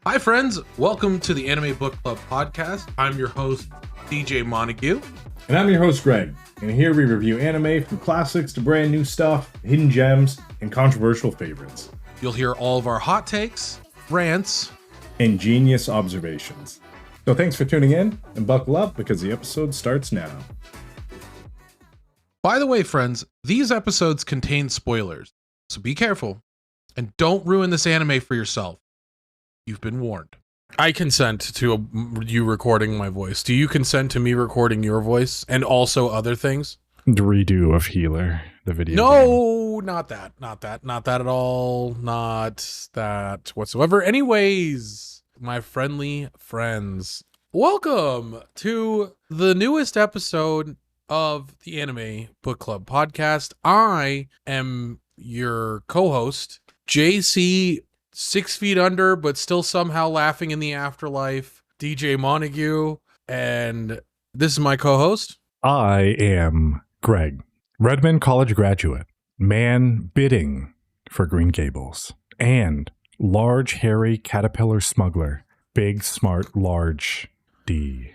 Hi, friends. Welcome to the Anime Book Club podcast. I'm your host, DJ Montague. And I'm your host, Greg. And here we review anime from classics to brand new stuff, hidden gems, and controversial favorites. You'll hear all of our hot takes, rants, and genius observations. So thanks for tuning in, and buckle up because the episode starts now. By the way, friends, these episodes contain spoilers, so be careful and don't ruin this anime for yourself. You've been warned. I consent to you recording my voice. Do you consent to me recording your voice and also other things? The redo of Healer, the video. No, not that at all. Not that whatsoever. Anyways, my friendly friends, welcome to the newest episode of the Anime Book Club podcast. I am your co-host, JC, 6 feet under, but still somehow laughing in the afterlife, DJ Montague, and this is my co-host. I am Greg, Redmond College graduate, man bidding for Green Gables, and large hairy caterpillar smuggler, big smart large D.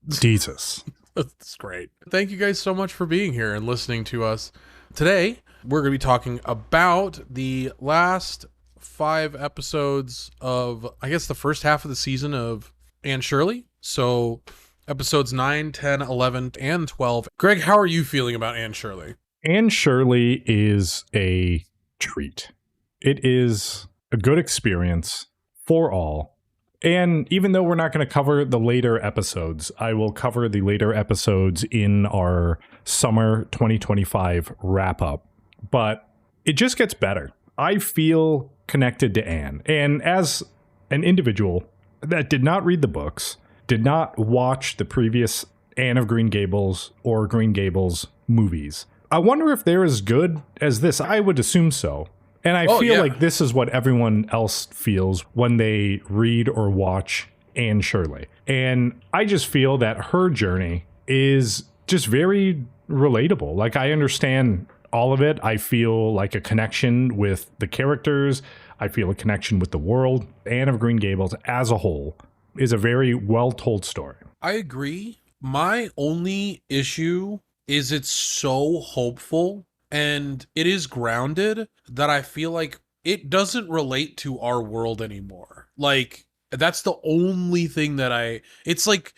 Jesus. That's great. Thank you guys so much for being here and listening to us. Today, we're going to be talking about the last 5 episodes of, I guess, the first half of the season of Anne Shirley. So episodes 9, 10, 11, and 12. Greg, how are you feeling about Anne Shirley? Anne Shirley is a treat. It is a good experience for all. And even though we're not going to cover the later episodes, I will cover the later episodes in our summer 2025 wrap up. But it just gets better. I feel connected to Anne. And as an individual that did not read the books, did not watch the previous Anne of Green Gables or Green Gables movies, I wonder if they're as good as this. I would assume so. And I feel like this is what everyone else feels when they read or watch Anne Shirley. And I just feel that her journey is just very relatable. Like, I understand all of it. I feel like a connection with the characters. I feel a connection with the world. Anne of Green Gables as a whole is a very well-told story. I agree. My only issue is it's so hopeful and it is grounded that I feel like it doesn't relate to our world anymore. Like, that's the only thing that it's like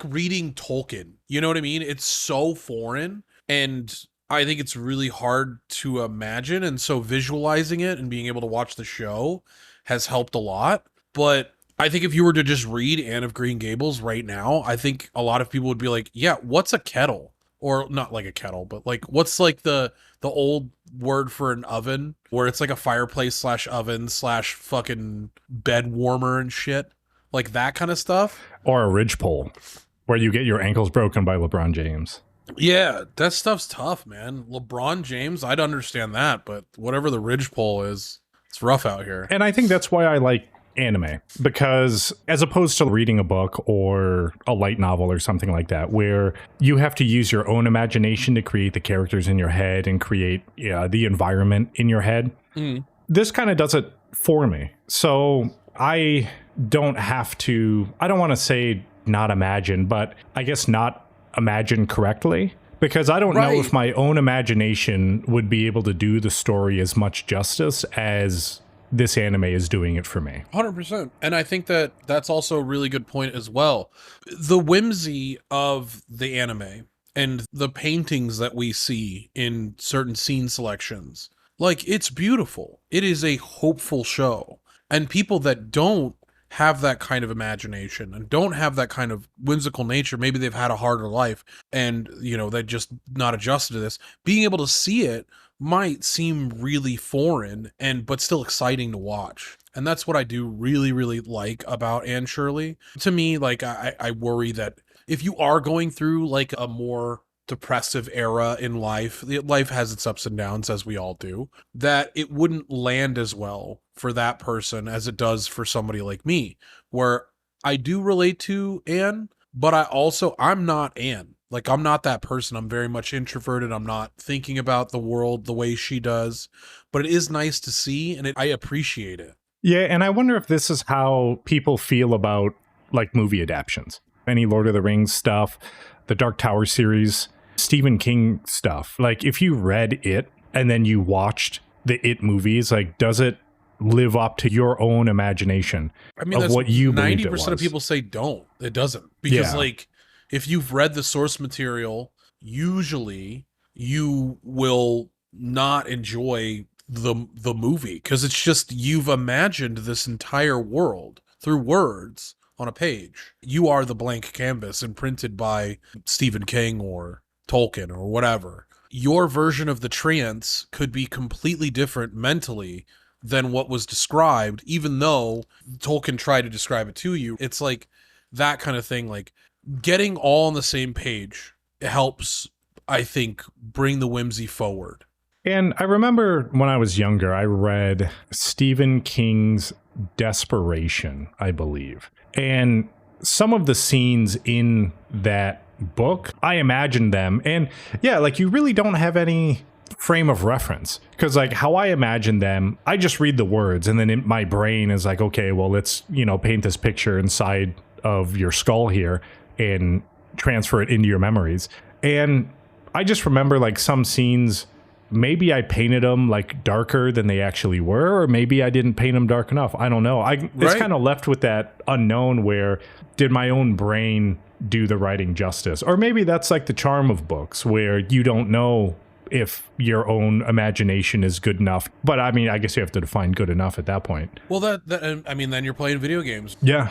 reading Tolkien. You know what I mean? It's so foreign, and I think it's really hard to imagine, and so visualizing it and being able to watch the show has helped a lot. But I think if you were to just read Anne of Green Gables right now, I think a lot of people would be like, yeah, what's a kettle? Or not like a kettle, but like, what's like the old word for an oven, where it's like a fireplace / oven / fucking bed warmer and shit, like that kind of stuff. Or a ridgepole, where you get your ankles broken by LeBron James. Yeah, that stuff's tough, man. LeBron James, I'd understand that, but whatever the ridgepole is, it's rough out here. And I think that's why I like anime, because as opposed to reading a book or a light novel or something like that, where you have to use your own imagination to create the characters in your head and create the environment in your head, this kind of does it for me. So I don't have to, I don't want to say not imagine, but I guess not imagine correctly, because I don't know if my own imagination would be able to do the story as much justice as this anime is doing it for me. 100%. And I think that that's also a really good point as well. The whimsy of the anime and the paintings that we see in certain scene selections, like, it's beautiful. It is a hopeful show. And people that don't have that kind of imagination and don't have that kind of whimsical nature, maybe they've had a harder life and, you know, they're just not adjusted to this, being able to see it might seem really foreign but still exciting to watch. And that's what I do really, really like about Anne Shirley. To me, like, I worry that if you are going through like a more depressive era in life has its ups and downs, as we all do, that it wouldn't land as well for that person as it does for somebody like me, where I do relate to Anne, but I'm not Anne. Like, I'm not that person. I'm very much introverted. I'm not thinking about the world the way she does, but it is nice to see, and I appreciate it. Yeah, and I wonder if this is how people feel about like movie adaptations. Any Lord of the Rings stuff, the Dark Tower series, Stephen King stuff. Like if you read it and then you watched the It movies, like does it live up to your own imagination I mean, of that's what you believed it 90% of was? people say don't. It doesn't. Because, Yeah. like, if you've read the source material, usually you will not enjoy the movie because it's just you've imagined this entire world through words on a page. You are the blank canvas imprinted by Stephen King or Tolkien or whatever. Your version of the trance could be completely different mentally than what was described, even though Tolkien tried to describe it to you. It's like that kind of thing. Like getting all on the same page helps, I think, bring the whimsy forward. And I remember when I was younger, I read Stephen King's Desperation, I believe. And some of the scenes in that book, I imagined them. And yeah, like you really don't have any frame of reference because like how I imagine them, I just read the words and then my brain is like, okay, well, let's, paint this picture inside of your skull here and transfer it into your memories. And I just remember like some scenes, maybe I painted them like darker than they actually were, or maybe I didn't paint them dark enough. I don't know. It's kind of left with that unknown where did my own brain do the writing justice? Or maybe that's like the charm of books where you don't know if your own imagination is good enough. But I mean, I guess you have to define good enough at that point. Well, I mean, then you're playing video games. Yeah.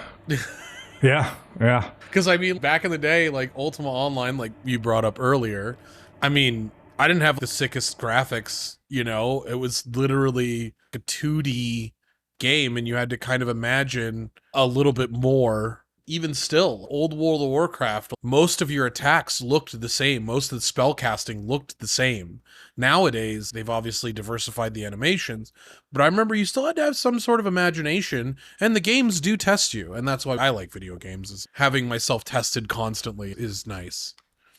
Yeah. Because I mean, back in the day, like Ultima Online, like you brought up earlier, I mean, I didn't have the sickest graphics, it was literally a 2D game and you had to kind of imagine a little bit more. Even still, old World of Warcraft, most of your attacks looked the same. Most of the spell casting looked the same. Nowadays, they've obviously diversified the animations, but I remember you still had to have some sort of imagination, and the games do test you, and that's why I like video games, is having myself tested constantly is nice.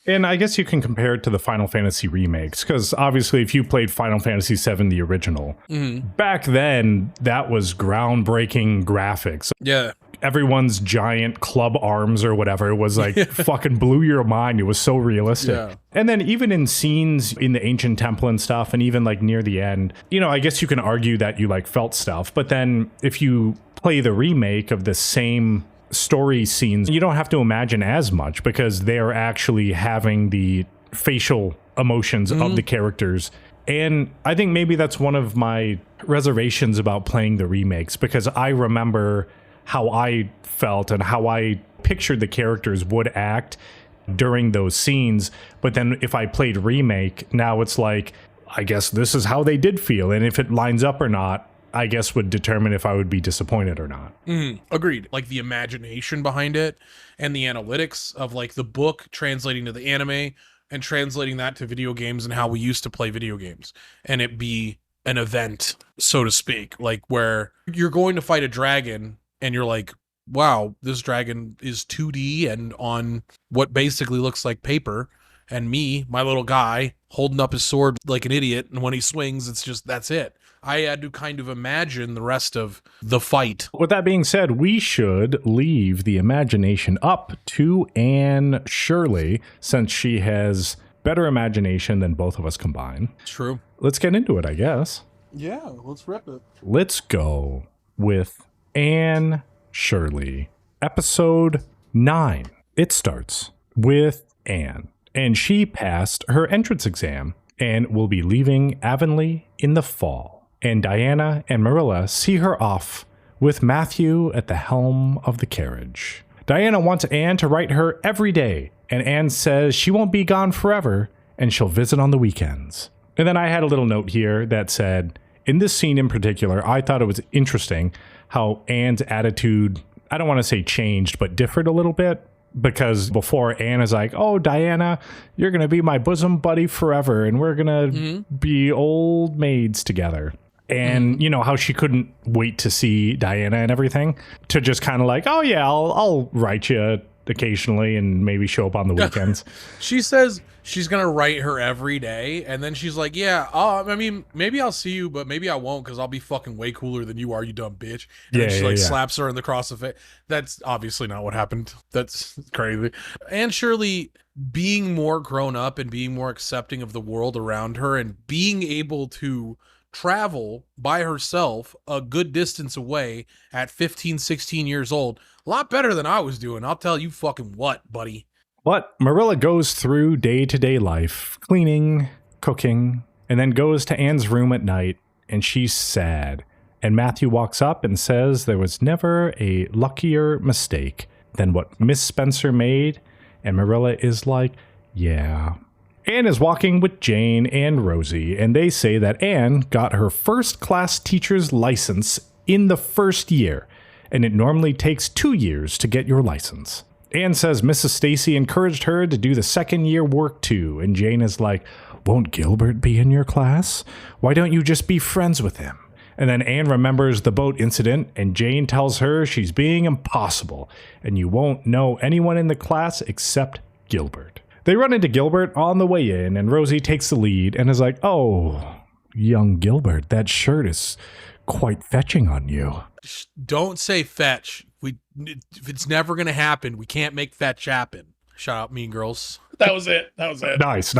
And I guess you can compare it to the Final Fantasy remakes, because obviously if you played Final Fantasy VII, the original, back then, that was groundbreaking graphics. Yeah. Everyone's giant club arms or whatever was like fucking blew your mind. It was so realistic. Yeah. And then even in scenes in the ancient temple and stuff, and even like near the end, I guess you can argue that you like felt stuff. But then if you play the remake of the same story scenes, you don't have to imagine as much because they're actually having the facial emotions of the characters. And I think maybe that's one of my reservations about playing the remakes, because I remember how I felt and how I pictured the characters would act during those scenes. But then if I played remake, now it's like, I guess this is how they did feel. And if it lines up or not, I guess would determine if I would be disappointed or not. Agreed. Like the imagination behind it and the analytics of like the book translating to the anime and translating that to video games and how we used to play video games, and it be an event, so to speak, like where you're going to fight a dragon and you're like, wow, this dragon is 2D and on what basically looks like paper. And me, my little guy, holding up his sword like an idiot. And when he swings, it's just, that's it. I had to kind of imagine the rest of the fight. With that being said, we should leave the imagination up to Anne Shirley, since she has better imagination than both of us combined. True. Let's get into it, I guess. Yeah, let's rip it. Let's go with Anne Shirley, episode 9. It starts with Anne, and she passed her entrance exam and will be leaving Avonlea in the fall. And Diana and Marilla see her off with Matthew at the helm of the carriage. Diana wants Anne to write her every day, and Anne says she won't be gone forever and she'll visit on the weekends. And then I had a little note here that said, in this scene in particular, I thought it was interesting how Anne's attitude, I don't want to say changed, but differed a little bit. Because before, Anne is like, oh, Diana, you're going to be my bosom buddy forever, and we're going to be old maids together. And, how she couldn't wait to see Diana and everything, to just kind of like, oh, yeah, I'll write you occasionally and maybe show up on the weekends. She says she's gonna write her every day, and then she's like, "Yeah, I mean, maybe I'll see you, but maybe I won't because I'll be fucking way cooler than you are, you dumb bitch." And then she slaps her in the cross of it. That's obviously not what happened. That's crazy. And Shirley being more grown up and being more accepting of the world around her and being able to travel by herself a good distance away at 15, 16 years old. A lot better than I was doing. I'll tell you fucking what, buddy. But Marilla goes through day-to-day life, cleaning, cooking, and then goes to Anne's room at night, and she's sad. And Matthew walks up and says there was never a luckier mistake than what Miss Spencer made, and Marilla is like, yeah. Anne is walking with Jane and Rosie, and they say that Anne got her first-class teacher's license in the first year, and it normally takes 2 years to get your license. Anne says Mrs. Stacy encouraged her to do the second-year work too, and Jane is like, won't Gilbert be in your class? Why don't you just be friends with him? And then Anne remembers the boat incident, and Jane tells her she's being impossible, and you won't know anyone in the class except Gilbert. They run into Gilbert on the way in, and Rosie takes the lead and is like, oh, young Gilbert, that shirt is quite fetching on you. Don't say fetch. If it's never going to happen, we can't make fetch happen. Shout out Mean Girls. That was it. Nice.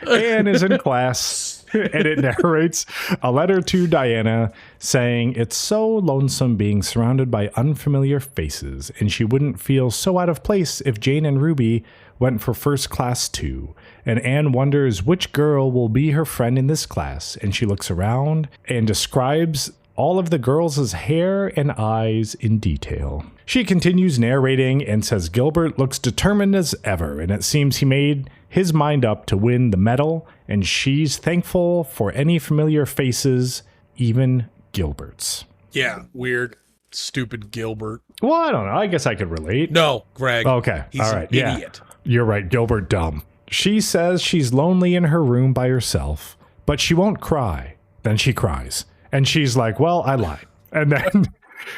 Anne is in class, and it narrates a letter to Diana saying it's so lonesome being surrounded by unfamiliar faces, and she wouldn't feel so out of place if Jane and Ruby went for first class too. And Anne wonders which girl will be her friend in this class, and she looks around and describes all of the girls' hair and eyes in detail. She continues narrating and says Gilbert looks determined as ever, and it seems he made his mind up to win the medal, and she's thankful for any familiar faces, even Gilbert's. Yeah, weird, stupid Gilbert. Well, I don't know. I guess I could relate. No, Greg. Okay. He's all right. An idiot. You're right. Gilbert dumb. She says she's lonely in her room by herself, but she won't cry. Then she cries. And she's like, well, I lied. And then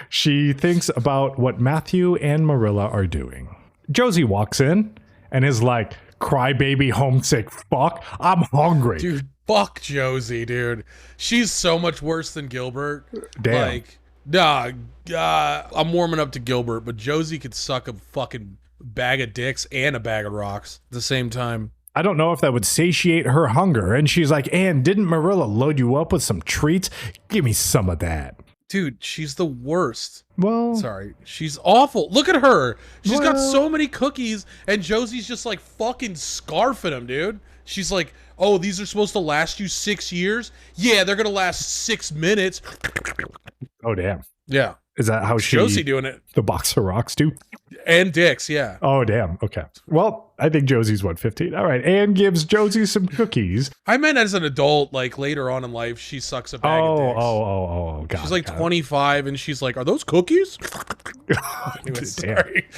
she thinks about what Matthew and Marilla are doing. Josie walks in and is like, crybaby homesick fuck, I'm hungry. Dude, fuck Josie, dude. She's so much worse than Gilbert. Damn. Like, I'm warming up to Gilbert, but Josie could suck a fucking bag of dicks and a bag of rocks at the same time. I don't know if that would satiate her hunger. And she's like, Anne, didn't Marilla load you up with some treats? Give me some of that. Dude, she's the worst. Well, sorry. She's awful. Look at her. She's got so many cookies, and Josie's just like fucking scarfing them, dude. She's like, oh, these are supposed to last you 6 years? Yeah, they're going to last 6 minutes. Oh, damn. Yeah. Is that how Josie doing it? The box of rocks do? And dicks, yeah. Oh, damn. Okay. Well, I think Josie's 15. All right. Anne gives Josie some cookies. I meant as an adult, like later on in life, she sucks a bag of dicks. Oh. God, she's like 25 and she's like, are those cookies? Anyway, sorry.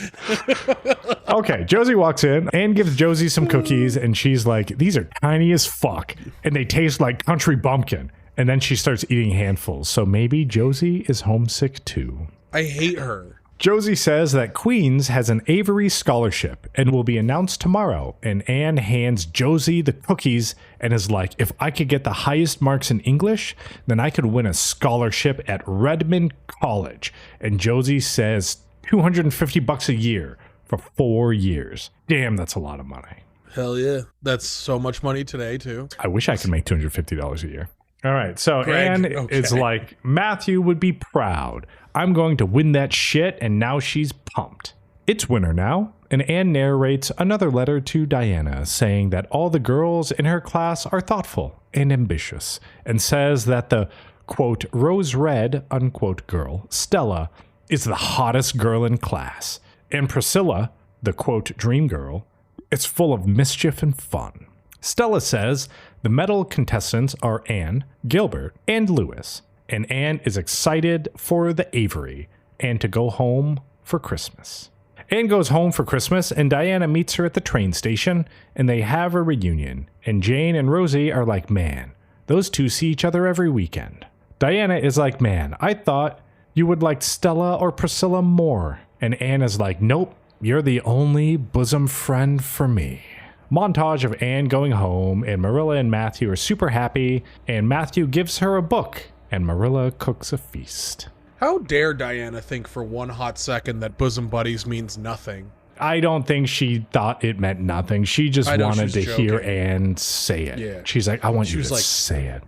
Okay. Josie walks in. Anne gives Josie some cookies and she's like, these are tiny as fuck. And they taste like country bumpkin. And then she starts eating handfuls. So maybe Josie is homesick too. I hate her. Josie says that Queens has an Avery scholarship and will be announced tomorrow. And Anne hands Josie the cookies and is like, if I could get the highest marks in English, then I could win a scholarship at Redmond College. And Josie says $250 a year for 4 years. Damn, that's a lot of money. Hell yeah. That's so much money today too. I wish I could make $250 a year. All right, so Greg, Anne okay. is like, Matthew would be proud. I'm going to win that shit, and now she's pumped. It's winter now, and Anne narrates another letter to Diana saying that all the girls in her class are thoughtful and ambitious, and says that the, quote, rose red, unquote, girl, Stella, is the hottest girl in class, and Priscilla, the, quote, dream girl, is full of mischief and fun. Stella says the medal contestants are Anne, Gilbert, and Lewis, and Anne is excited for the Avery and to go home for Christmas. Anne goes home for Christmas, and Diana meets her at the train station, and they have a reunion, and Jane and Rosie are like, man, those two see each other every weekend. Diana is like, man, I thought you would like Stella or Priscilla more, and Anne is like, nope, You're the only bosom friend for me. Montage of Anne going home, and Marilla and Matthew are super happy, and Matthew gives her a book, and Marilla cooks a feast. How dare Diana think for one hot second that bosom buddies means nothing? I don't think she thought it meant nothing. She just wanted to hear Anne say it. Yeah. She's like, I want you to say it.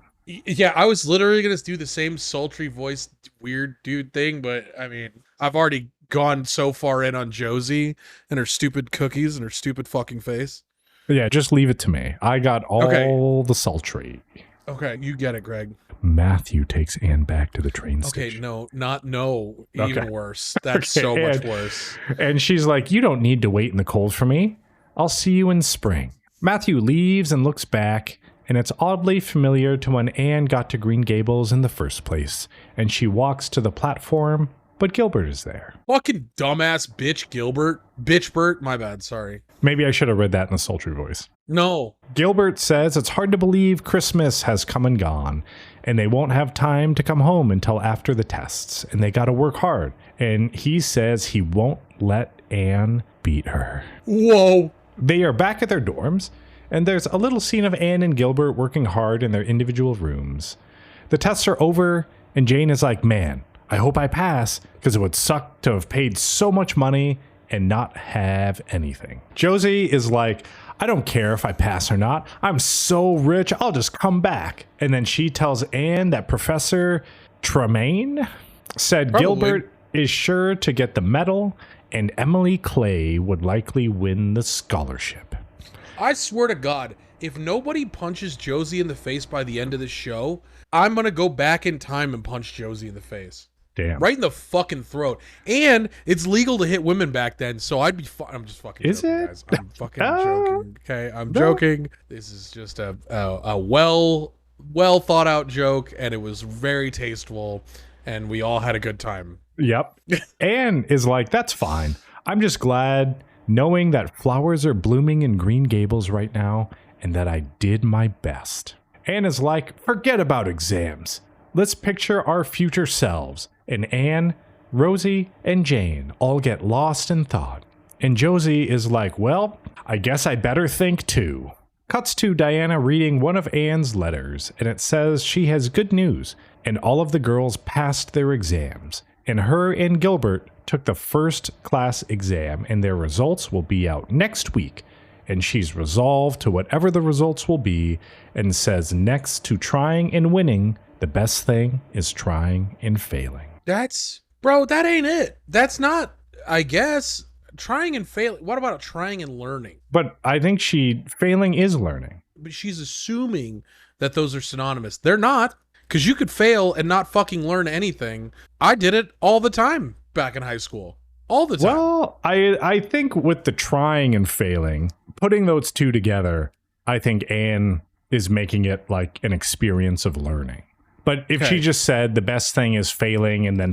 Yeah, I was literally going to do the same sultry voice, weird dude thing, but I mean, I've already gone so far in on Josie and her stupid cookies and her stupid fucking face. Yeah, just leave it to me. I got all the sultry. Okay, you get it, Greg. Matthew takes Anne back to the train station. Even worse. That's so much worse. And she's like, you don't need to wait in the cold for me. I'll see you in spring. Matthew leaves and looks back, and it's oddly familiar to when Anne got to Green Gables in the first place, and she walks to the platform, but Gilbert is there. Fucking dumbass bitch Gilbert. Bitch Bert, my bad, sorry. Maybe I should have read that in a sultry voice. No. Gilbert says it's hard to believe Christmas has come and gone, and they won't have time to come home until after the tests, and they gotta work hard. And he says he won't let Anne beat her. Whoa. They are back at their dorms, and there's a little scene of Anne and Gilbert working hard in their individual rooms. The tests are over, and Jane is like, man, I hope I pass, because it would suck to have paid so much money and not have anything. Josie is like, I don't care if I pass or not. I'm so rich, I'll just come back. And then she tells Anne that Professor Tremaine said Gilbert is sure to get the medal, and Emily Clay would likely win the scholarship. I swear to God, if nobody punches Josie in the face by the end of this show, I'm going to go back in time and punch Josie in the face. Damn. Right in the fucking throat. And it's legal to hit women back then, so I'd be I'm just fucking Is joking, it? guys. I'm fucking joking. Okay, I'm joking. This is just a well thought out joke, and it was very tasteful, and we all had a good time. Yep. Anne is like, that's fine. I'm just glad knowing that flowers are blooming in Green Gables right now, and that I did my best. Anne is like, forget about exams. Let's picture our future selves. And Anne, Rosie, and Jane all get lost in thought. And Josie is like, well, I guess I better think too. Cuts to Diana reading one of Anne's letters, and it says she has good news, and all of the girls passed their exams. And her and Gilbert took the first class exam, and their results will be out next week. And she's resolved to whatever the results will be, and says next to trying and winning, the best thing is trying and failing. That ain't it. That's not, I guess, trying and failing. What about trying and learning? But I think failing is learning. But she's assuming that those are synonymous. They're not, because you could fail and not fucking learn anything. I did it all the time back in high school. All the time. Well, I think with the trying and failing, putting those two together, I think Anne is making it like an experience of learning. But if she just said the best thing is failing and then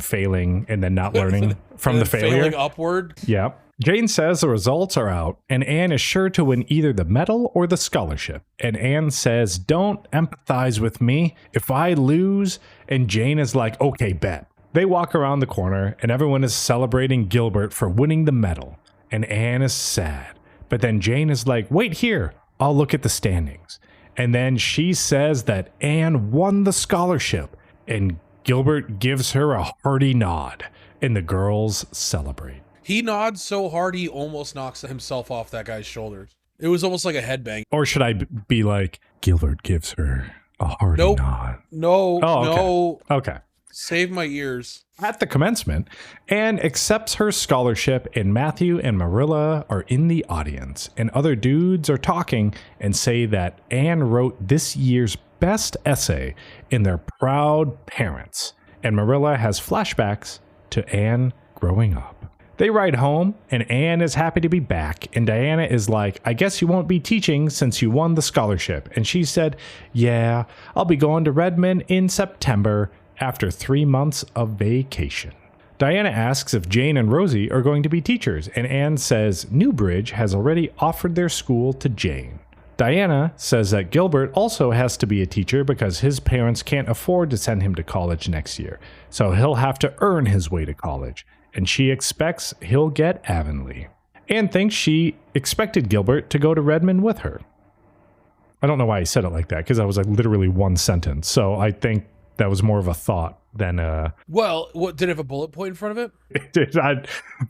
not learning from the failure. Failing upward. Yeah. Jane says the results are out, and Anne is sure to win either the medal or the scholarship. And Anne says, don't empathize with me if I lose. And Jane is like, okay, bet. They walk around the corner, and everyone is celebrating Gilbert for winning the medal. And Anne is sad. But then Jane is like, wait here, I'll look at the standings. And then she says that Anne won the scholarship, and Gilbert gives her a hearty nod, and the girls celebrate. He nods so hard he almost knocks himself off that guy's shoulders. It was almost like a headbang. Or should I be like, Gilbert gives her a hearty nod? No. Okay. Save my ears. At the commencement, Anne accepts her scholarship, and Matthew and Marilla are in the audience, and other dudes are talking and say that Anne wrote this year's best essay in their proud parents, and Marilla has flashbacks to Anne growing up. They ride home, and Anne is happy to be back, and Diana is like, I guess you won't be teaching since you won the scholarship. And she said, yeah, I'll be going to Redmond in September after 3 months of vacation. Diana asks if Jane and Rosie are going to be teachers, and Anne says Newbridge has already offered their school to Jane. Diana says that Gilbert also has to be a teacher because his parents can't afford to send him to college next year, so he'll have to earn his way to college, and she expects he'll get Avonlea. Anne thinks she expected Gilbert to go to Redmond with her. I don't know why I said it like that, because that was like literally one sentence. So I think that was more of a thought than Well, what did it have a bullet point in front of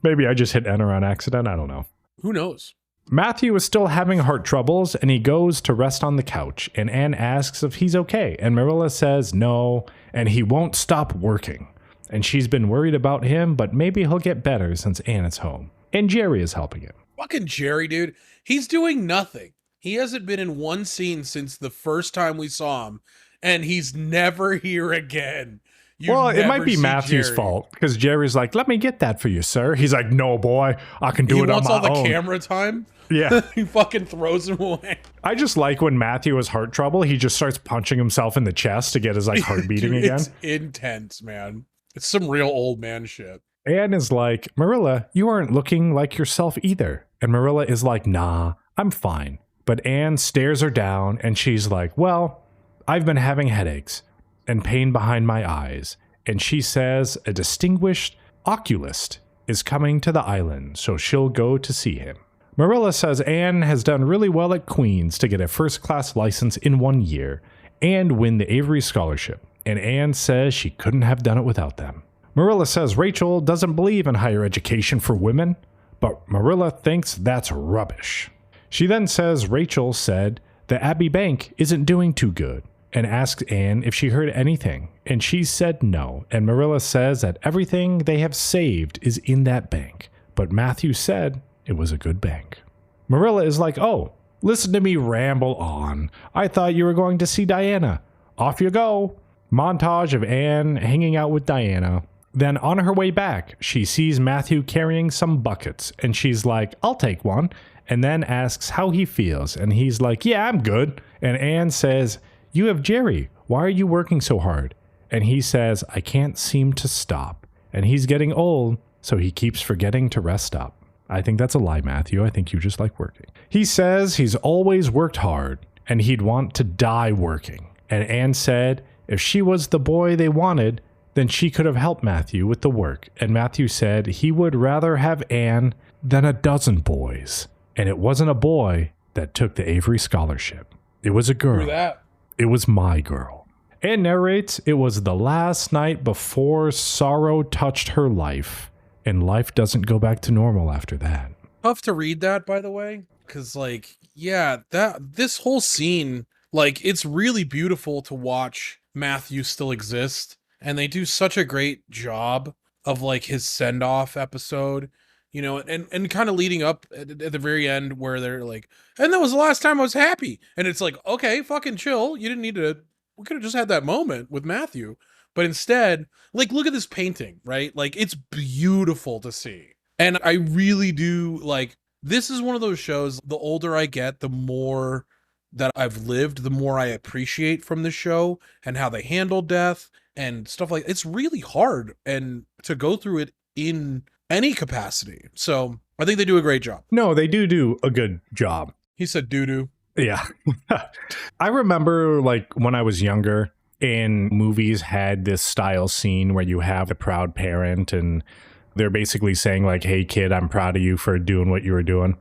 maybe I just hit enter on accident. I don't know. Who knows? Matthew is still having heart troubles, and he goes to rest on the couch, and Anne asks if he's okay, and Marilla says no, and he won't stop working. And she's been worried about him, but maybe he'll get better since Anne is home. And Jerry is helping him. Fucking Jerry, dude. He's doing nothing. He hasn't been in one scene since the first time we saw him, and he's never here again. Well, it might be Matthew's fault, because Jerry's like, let me get that for you, sir. He's like, no, boy, I can do it on my own. He wants all the camera time? Yeah. He fucking throws him away. I just like when Matthew has heart trouble, he just starts punching himself in the chest to get his like heart beating Dude, again. It's intense, man. It's some real old man shit. Anne is like, Marilla, you aren't looking like yourself either. And Marilla is like, nah, I'm fine. But Anne stares her down and she's like, well, I've been having headaches and pain behind my eyes. And she says a distinguished oculist is coming to the island, so she'll go to see him. Marilla says Anne has done really well at Queen's to get a first-class license in 1 year and win the Avery Scholarship, and Anne says she couldn't have done it without them. Marilla says Rachel doesn't believe in higher education for women, but Marilla thinks that's rubbish. She then says Rachel said the Abbey Bank isn't doing too good, and asks Anne if she heard anything, and she said no, and Marilla says that everything they have saved is in that bank, but Matthew said it was a good bank. Marilla is like, oh, listen to me ramble on. I thought you were going to see Diana. Off you go. Montage of Anne hanging out with Diana. Then on her way back, she sees Matthew carrying some buckets, and she's like, I'll take one, and then asks how he feels, and he's like, yeah, I'm good. And Anne says, you have Jerry. Why are you working so hard? And he says, I can't seem to stop. And he's getting old, so he keeps forgetting to rest up. I think that's a lie, Matthew. I think you just like working. He says he's always worked hard, and he'd want to die working. And Anne said if she was the boy they wanted, then she could have helped Matthew with the work. And Matthew said he would rather have Anne than a dozen boys. And it wasn't a boy that took the Avery Scholarship. It was a girl. It was my girl. Anne narrates it was the last night before sorrow touched her life, and life doesn't go back to normal after that. Tough to read that, by the way, because, like, yeah, this whole scene, like, it's really beautiful to watch Matthew still exist, and they do such a great job of, like, his send-off episode, you know, and kind of leading up at the very end where they're like, and that was the last time I was happy, and it's like, okay, fucking chill, you didn't need to, we could have just had that moment with Matthew. But instead, like, look at this painting, right? Like, it's beautiful to see. And I really do, like, this is one of those shows, the older I get, the more that I've lived, the more I appreciate from the show and how they handle death and stuff like, it's really hard and to go through it in any capacity. So I think they do a great job. No, they do a good job. He said doo-doo. Yeah. I remember, like, when I was younger, and movies had this style scene where you have a proud parent and they're basically saying like, hey kid, I'm proud of you for doing what you were doing.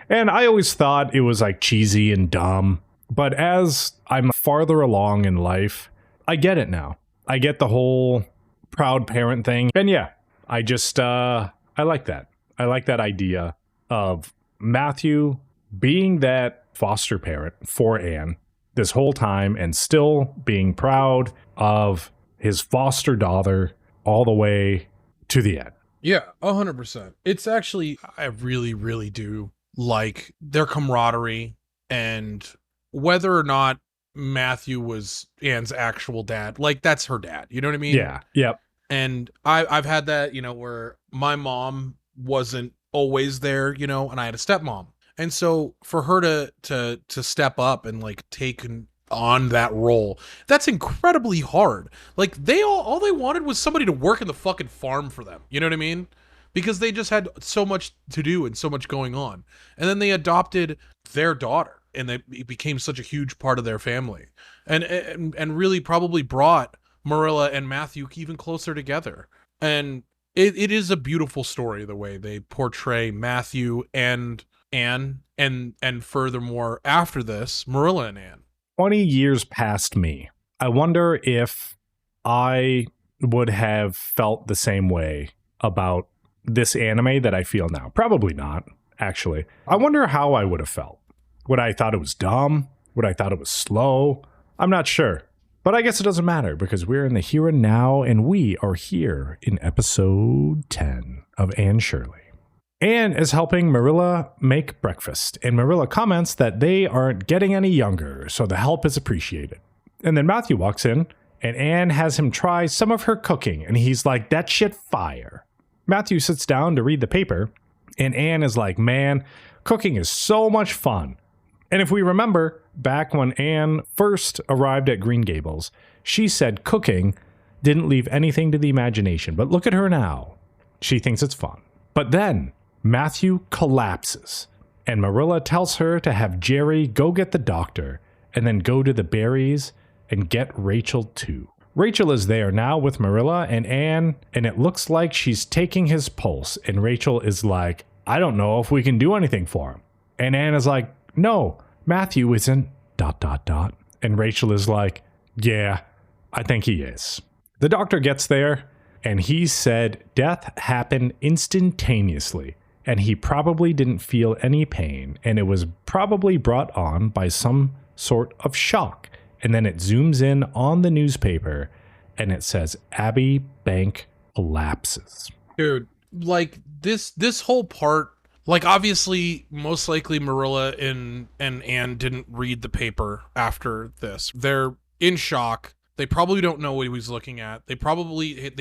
And I always thought it was like cheesy and dumb. But as I'm farther along in life, I get it now. I get the whole proud parent thing. And yeah, I just, I like that. I like that idea of Matthew being that foster parent for Anne this whole time and still being proud of his foster daughter all the way to the end. Yeah, 100%. It's actually, I really, really do like their camaraderie, and whether or not Matthew was Anne's actual dad, like, that's her dad. You know what I mean? Yeah. Yep. And I've had that, you know, where my mom wasn't always there, you know, and I had a stepmom. And so for her to step up and like take on that role, that's incredibly hard. Like, they all they wanted was somebody to work in the fucking farm for them. You know what I mean? Because they just had so much to do and so much going on. And then they adopted their daughter, and it became such a huge part of their family, and really probably brought Marilla and Matthew even closer together. And it is a beautiful story the way they portray Matthew and Anne, and furthermore after this, Marilla and Anne. 20 years past me. I wonder if I would have felt the same way about this anime that I feel now. Probably not, actually. I wonder how I would have felt. Would I thought it was dumb? Would I thought it was slow? I'm not sure. But I guess it doesn't matter because we're in the here and now, and we are here in episode 10 of Anne Shirley. Anne is helping Marilla make breakfast, and Marilla comments that they aren't getting any younger, so the help is appreciated. And then Matthew walks in, and Anne has him try some of her cooking, and he's like, that shit fire. Matthew sits down to read the paper, and Anne is like, man, cooking is so much fun. And if we remember, back when Anne first arrived at Green Gables, she said cooking didn't leave anything to the imagination, but look at her now. She thinks it's fun. But then Matthew collapses, and Marilla tells her to have Jerry go get the doctor, and then go to the berries and get Rachel too. Rachel is there now with Marilla and Anne, and it looks like she's taking his pulse, and Rachel is like, I don't know if we can do anything for him. And Anne is like, no, Matthew isn't ... And Rachel is like, yeah, I think he is. The doctor gets there, and he said death happened instantaneously, and he probably didn't feel any pain, and it was probably brought on by some sort of shock. And then it zooms in on the newspaper, and it says Abbey Bank collapses. Dude, like this whole part, like obviously most likely Marilla and Anne didn't read the paper after this. They're in shock. They probably don't know what he was looking at. They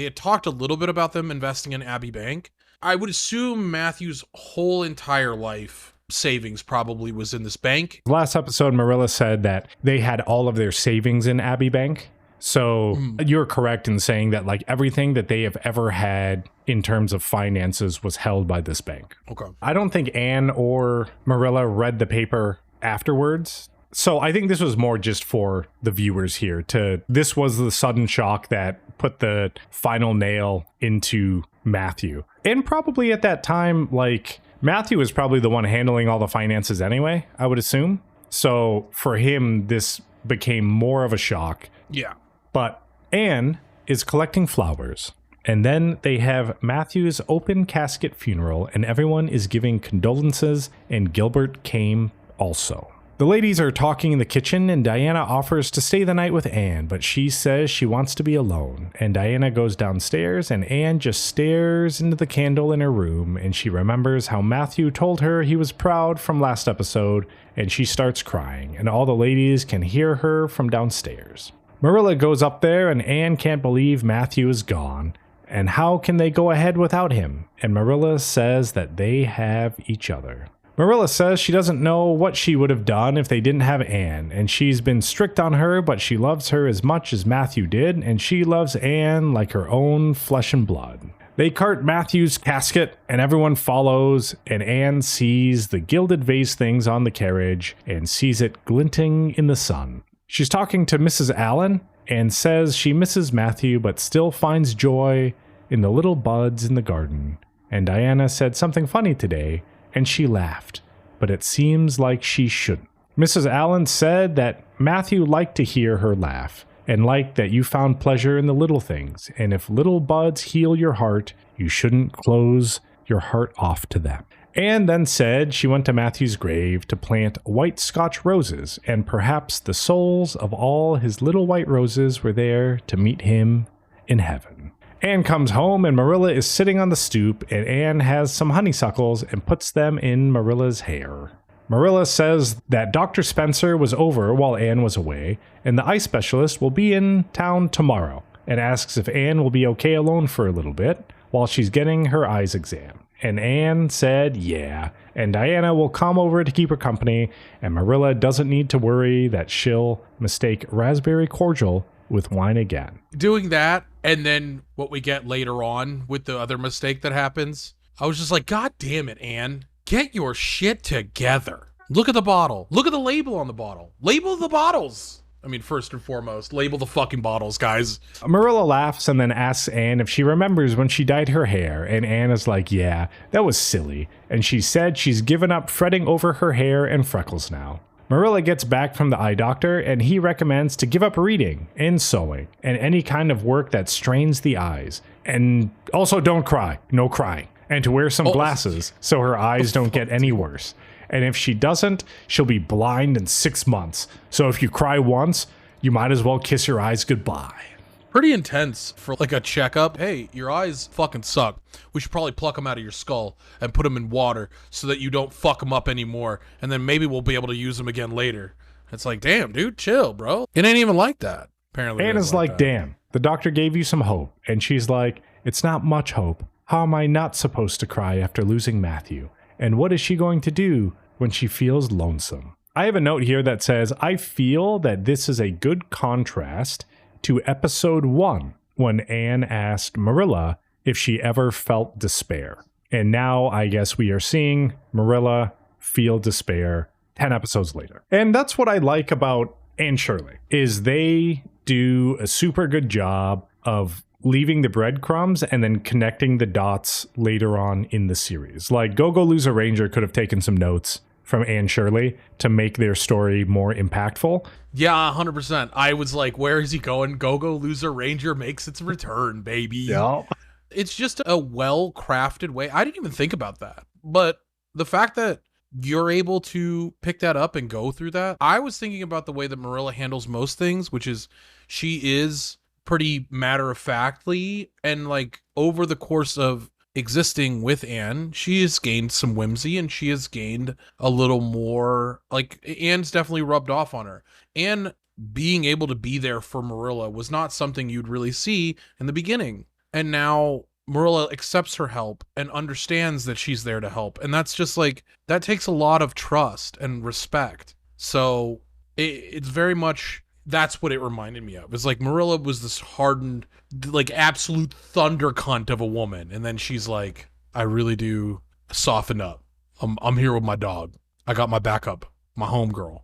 had talked a little bit about them investing in Abbey Bank. I would assume Matthew's whole entire life savings probably was in this bank. Last episode, Marilla said that they had all of their savings in Abbey Bank. So you're correct in saying that like everything that they have ever had in terms of finances was held by this bank. Okay. I don't think Anne or Marilla read the paper afterwards. So I think this was more just for the viewers here. This was the sudden shock that put the final nail into Matthew. And probably at that time, like Matthew was probably the one handling all the finances anyway, I would assume. So for him, this became more of a shock. Yeah. But Anne is collecting flowers, and then they have Matthew's open casket funeral, and everyone is giving condolences, and Gilbert came also. The ladies are talking in the kitchen, and Diana offers to stay the night with Anne, but she says she wants to be alone. And Diana goes downstairs, and Anne just stares into the candle in her room, and she remembers how Matthew told her he was proud from last episode, and she starts crying, and all the ladies can hear her from downstairs. Marilla goes up there, and Anne can't believe Matthew is gone, and how can they go ahead without him? And Marilla says that they have each other. Marilla says she doesn't know what she would have done if they didn't have Anne, and she's been strict on her, but she loves her as much as Matthew did, and she loves Anne like her own flesh and blood. They cart Matthew's casket, and everyone follows, and Anne sees the gilded vase things on the carriage, and sees it glinting in the sun. She's talking to Mrs. Allen, and says she misses Matthew, but still finds joy in the little buds in the garden. And Diana said something funny today, and she laughed, but it seems like she shouldn't. Mrs. Allen said that Matthew liked to hear her laugh, and liked that you found pleasure in the little things, and if little buds heal your heart, you shouldn't close your heart off to them. Anne then said she went to Matthew's grave to plant white Scotch roses, and perhaps the souls of all his little white roses were there to meet him in heaven. Anne comes home, and Marilla is sitting on the stoop, and Anne has some honeysuckles and puts them in Marilla's hair. Marilla says that Dr. Spencer was over while Anne was away, and the eye specialist will be in town tomorrow, and asks if Anne will be okay alone for a little bit while she's getting her eyes examined. And Anne said yeah, and Diana will come over to keep her company, and Marilla doesn't need to worry that she'll mistake raspberry cordial with wine again. Doing that, and then what we get later on with the other mistake that happens, I was just like, God damn it, Anne. Get your shit together. Look at the bottle. Look at the label on the bottle. Label the bottles. I mean, first and foremost, label the fucking bottles, guys. Marilla laughs and then asks Anne if she remembers when she dyed her hair, and Anne is like, yeah, that was silly, and she said she's given up fretting over her hair and freckles now. Marilla gets back from the eye doctor, and he recommends to give up reading and sewing and any kind of work that strains the eyes. And also don't cry, no crying. And to wear some glasses so her eyes don't get any worse. And if she doesn't, she'll be blind in 6 months. So if you cry once, you might as well kiss your eyes goodbye. Pretty intense for like a checkup. Hey, your eyes fucking suck. We should probably pluck them out of your skull and put them in water so that you don't fuck them up anymore. And then maybe we'll be able to use them again later. It's like, damn, dude, chill, bro. It ain't even like that. Apparently. Anna's like, damn, the doctor gave you some hope. And she's like, it's not much hope. How am I not supposed to cry after losing Matthew? And what is she going to do when she feels lonesome? I have a note here that says, I feel that this is a good contrast to episode 1, when Anne asked Marilla if she ever felt despair. And now I guess we are seeing Marilla feel despair 10 episodes later. And that's what I like about Anne Shirley, is they do a super good job of leaving the breadcrumbs and then connecting the dots later on in the series. Like Go Lose a Ranger could have taken some notes from Anne Shirley to make their story more impactful. Yeah, 100%. I was like, where is he going? Go Loser Ranger makes its return, baby. Yeah. It's just a well-crafted way. I didn't even think about that. But the fact that you're able to pick that up and go through that, I was thinking about the way that Marilla handles most things, which is she is pretty matter-of-factly, and like over the course of existing with Anne, she has gained some whimsy, and she has gained a little more, like, Anne's definitely rubbed off on her. Anne being able to be there for Marilla was not something you'd really see in the beginning. And now Marilla accepts her help and understands that she's there to help. And that's just like, that takes a lot of trust and respect. So it's very much, that's what it reminded me of. It's like Marilla was this hardened, like absolute thunder cunt of a woman. And then she's like, I really do soften up. I'm here with my dog. I got my backup, my homegirl.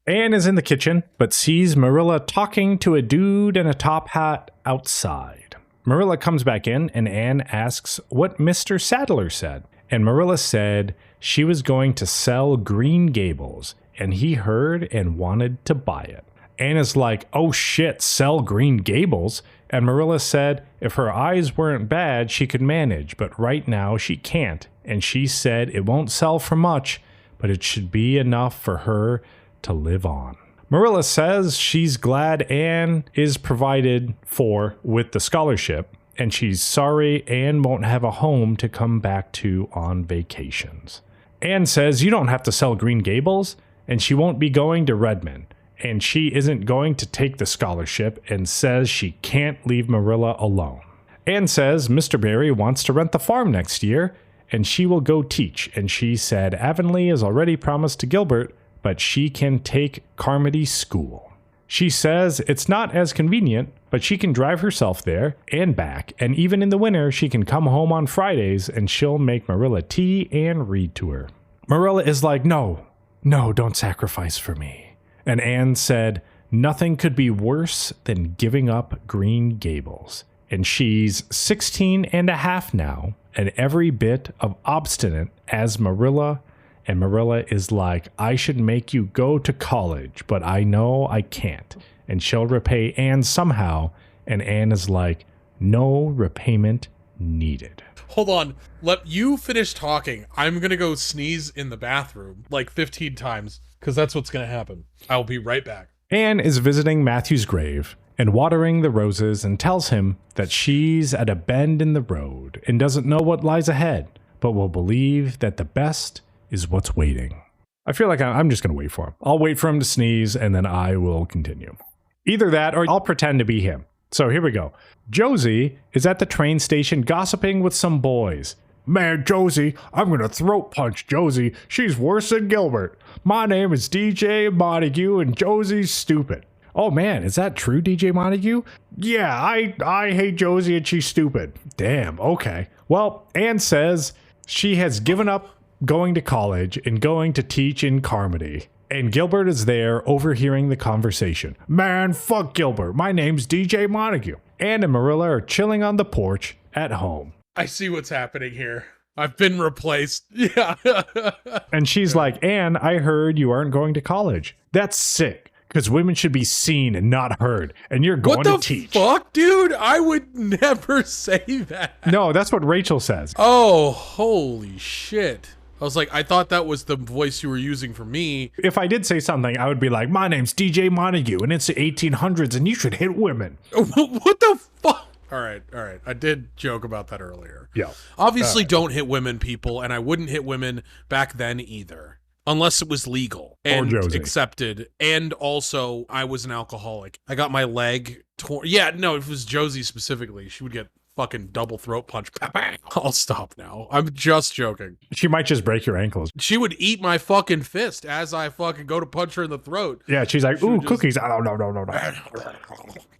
Anne is in the kitchen, but sees Marilla talking to a dude in a top hat outside. Marilla comes back in, and Anne asks what Mr. Sadler said. And Marilla said she was going to sell Green Gables, and he heard and wanted to buy it. Anne is like, oh shit, sell Green Gables? And Marilla said if her eyes weren't bad, she could manage, but right now she can't. And she said it won't sell for much, but it should be enough for her to live on. Marilla says she's glad Anne is provided for with the scholarship, and she's sorry Anne won't have a home to come back to on vacations. Anne says you don't have to sell Green Gables, and she won't be going to Redmond, and she isn't going to take the scholarship, and says she can't leave Marilla alone. Anne says Mr. Barry wants to rent the farm next year, and she will go teach, and she said Avonlea is already promised to Gilbert, but she can take Carmody School. She says it's not as convenient, but she can drive herself there and back, and even in the winter she can come home on Fridays and she'll make Marilla tea and read to her. Marilla is like, no, don't sacrifice for me. And Anne said, nothing could be worse than giving up Green Gables. And she's 16 and a half now, and every bit of obstinate as Marilla. And Marilla is like, I should make you go to college, but I know I can't. And she'll repay Anne somehow. And Anne is like, no repayment needed. Hold on. Let you finish talking. I'm going to go sneeze in the bathroom like 15 times because that's what's going to happen. I'll be right back. Anne is visiting Matthew's grave and watering the roses and tells him that she's at a bend in the road and doesn't know what lies ahead, but will believe that the best is what's waiting. I feel like I'm just going to wait for him. I'll wait for him to sneeze and then I will continue. Either that or I'll pretend to be him. So here we go. Josie is at the train station gossiping with some boys. Man, Josie, I'm going to throat punch Josie. She's worse than Gilbert. My name is DJ Montague and Josie's stupid. Oh man, is that true, DJ Montague? Yeah, I hate Josie and she's stupid. Damn, okay. Well, Anne says she has given up going to college and going to teach in Carmody. And Gilbert is there overhearing the conversation. Man, fuck Gilbert. My name's DJ Montague. Anne and Marilla are chilling on the porch at home. I see what's happening here. I've been replaced. Yeah. And she's like, Anne, I heard you aren't going to college. That's sick, because women should be seen and not heard. And you're going to teach. What the fuck, dude? I would never say that. No, that's what Rachel says. Oh, holy shit. I was like, I thought that was the voice you were using for me. If I did say something, I would be like, my name's DJ Montague, and it's the 1800s, and you should hit women. What the fuck? All right. I did joke about that earlier. Yeah. Obviously, don't hit women, people, and I wouldn't hit women back then either, unless it was legal and accepted. And also, I was an alcoholic. I got my leg torn. Yeah, no, it was Josie specifically. She would get fucking double throat punch. I'll stop now. I'm just joking. She might just break your ankles. She would eat my fucking fist as I fucking go to punch her in the throat. Yeah, she's like, ooh, cookies. Oh, no.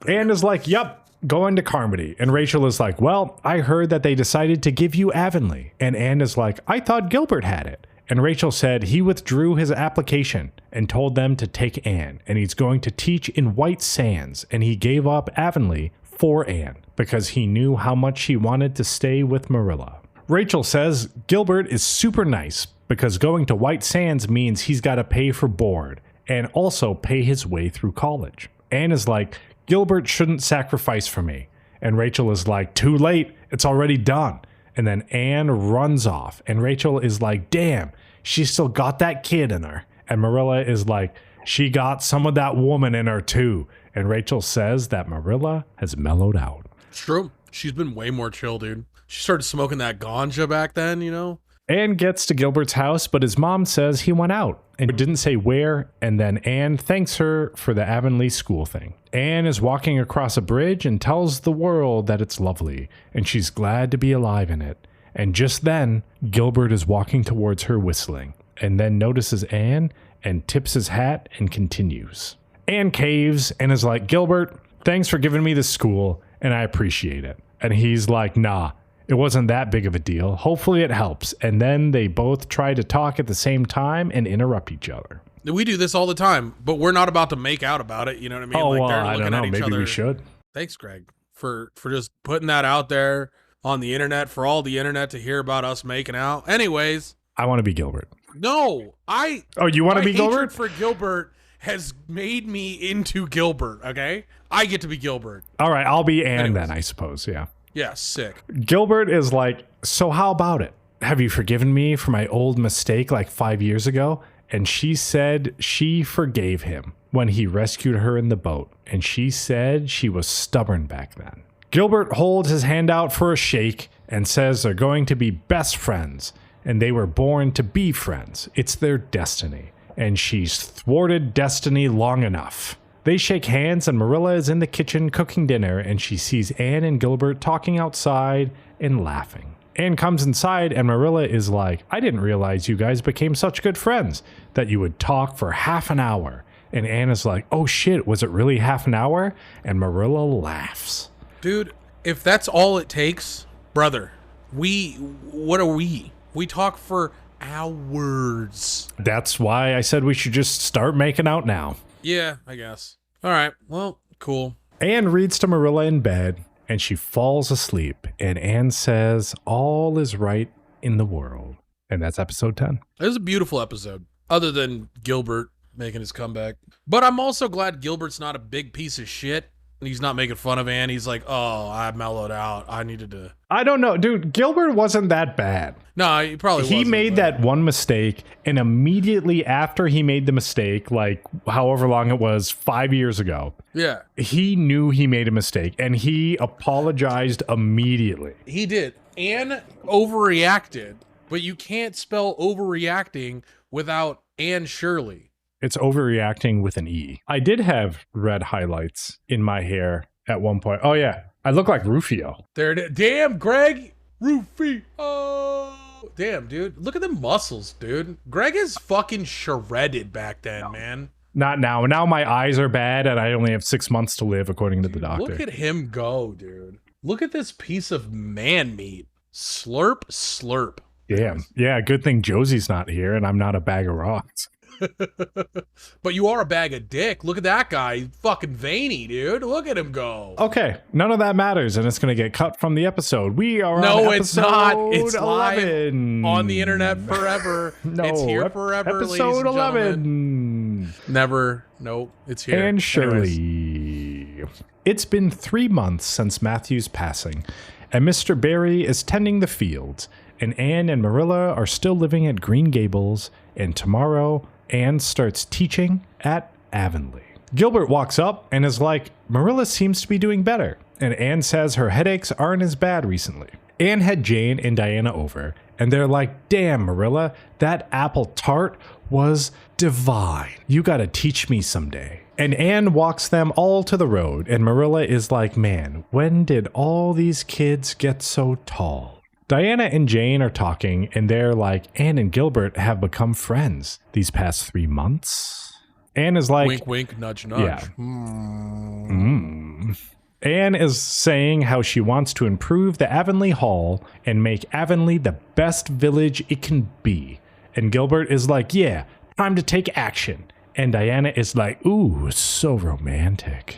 Anne is like, yep. Going to Carmody. And Rachel is like, well, I heard that they decided to give you Avonlea. And Anne is like, I thought Gilbert had it. And Rachel said he withdrew his application and told them to take Anne. And he's going to teach in White Sands. And he gave up Avonlea for Anne because he knew how much she wanted to stay with Marilla. Rachel says Gilbert is super nice because going to White Sands means he's got to pay for board and also pay his way through college. Anne is like, Gilbert shouldn't sacrifice for me. And Rachel is like, too late. It's already done. And then Anne runs off. And Rachel is like, damn, she still got that kid in her. And Marilla is like, she got some of that woman in her too. And Rachel says that Marilla has mellowed out. It's true. She's been way more chill, dude. She started smoking that ganja back then, you know? Anne gets to Gilbert's house, but his mom says he went out and didn't say where, and then Anne thanks her for the Avonlea school thing. Anne is walking across a bridge and tells the world that it's lovely, and she's glad to be alive in it. And just then, Gilbert is walking towards her whistling, and then notices Anne and tips his hat and continues. Anne caves and is like, Gilbert, thanks for giving me this school, and I appreciate it. And he's like, nah. It wasn't that big of a deal. Hopefully it helps. And then they both try to talk at the same time and interrupt each other. We do this all the time, but we're not about to make out about it. You know what I mean? Oh, like, well, they're I looking don't know. at each Maybe other. we should. Thanks, Greg, for just putting that out there on the internet for all the internet to hear about us making out. Anyways. I want to be Gilbert. No, Oh, you want to be Gilbert? For Gilbert has made me into Gilbert, okay? I get to be Gilbert. All right, I'll be Anne then, I suppose, yeah. Yeah, sick. Gilbert is like, so how about it? Have you forgiven me for my old mistake like 5 years ago? And she said she forgave him when he rescued her in the boat. And she said she was stubborn back then. Gilbert holds his hand out for a shake and says they're going to be best friends. And they were born to be friends. It's their destiny. And she's thwarted destiny long enough. They shake hands and Marilla is in the kitchen cooking dinner and she sees Anne and Gilbert talking outside and laughing. Anne comes inside and Marilla is like, I didn't realize you guys became such good friends that you would talk for half an hour. And Anne is like, oh shit, was it really half an hour? And Marilla laughs. Dude, if that's all it takes, brother, what are we? We talk for hours. That's why I said we should just start making out now. Yeah, I guess. All right. Well, cool. Anne reads to Marilla in bed, and she falls asleep. And Anne says, all is right in the world. And that's episode 10. It was a beautiful episode, other than Gilbert making his comeback. But I'm also glad Gilbert's not a big piece of shit. He's not making fun of Anne. He's like, oh, I mellowed out. I needed to. I don't know. Dude, Gilbert wasn't that bad. No, he probably wasn't. He made that one mistake, and immediately after he made the mistake, like however long it was, 5 years ago, yeah, he knew he made a mistake, and he apologized immediately. He did. Anne overreacted, but you can't spell overreacting without Anne Shirley. It's overreacting with an E. I did have red highlights in my hair at one point. Oh, yeah. I look like Rufio. There it is. Damn, Greg. Rufio. Oh, damn, dude. Look at the muscles, dude. Greg is fucking shredded back then, man. Not now. Now my eyes are bad and I only have 6 months to live, according to the doctor. Look at him go, dude. Look at this piece of man meat. Slurp, slurp. Damn. Yeah, good thing Josie's not here and I'm not a bag of rocks. But you are a bag of dick. Look at that guy. He's fucking veiny, dude. Look at him go. Okay, none of that matters, and it's going to get cut from the episode. We are No, on it's not. It's 11. live on the internet forever. No, it's here forever, ladies episode and 11. gentlemen. Never. Nope. It's here. And Anyways. Shirley. It's been 3 months since Matthew's passing, and Mr. Barry is tending the fields, and Anne and Marilla are still living at Green Gables, and tomorrow Anne starts teaching at Avonlea. Gilbert walks up and is like, Marilla seems to be doing better, and Anne says her headaches aren't as bad recently. Anne had Jane and Diana over, and they're like, damn, Marilla, that apple tart was divine. You gotta teach me someday. And Anne walks them all to the road, and Marilla is like, man, when did all these kids get so tall? Diana and Jane are talking, and they're like, Anne and Gilbert have become friends these past 3 months. Anne is like... Wink, wink, nudge, nudge. Yeah. Anne is saying how she wants to improve the Avonlea Hall and make Avonlea the best village it can be. And Gilbert is like, yeah, time to take action. And Diana is like, ooh, so romantic.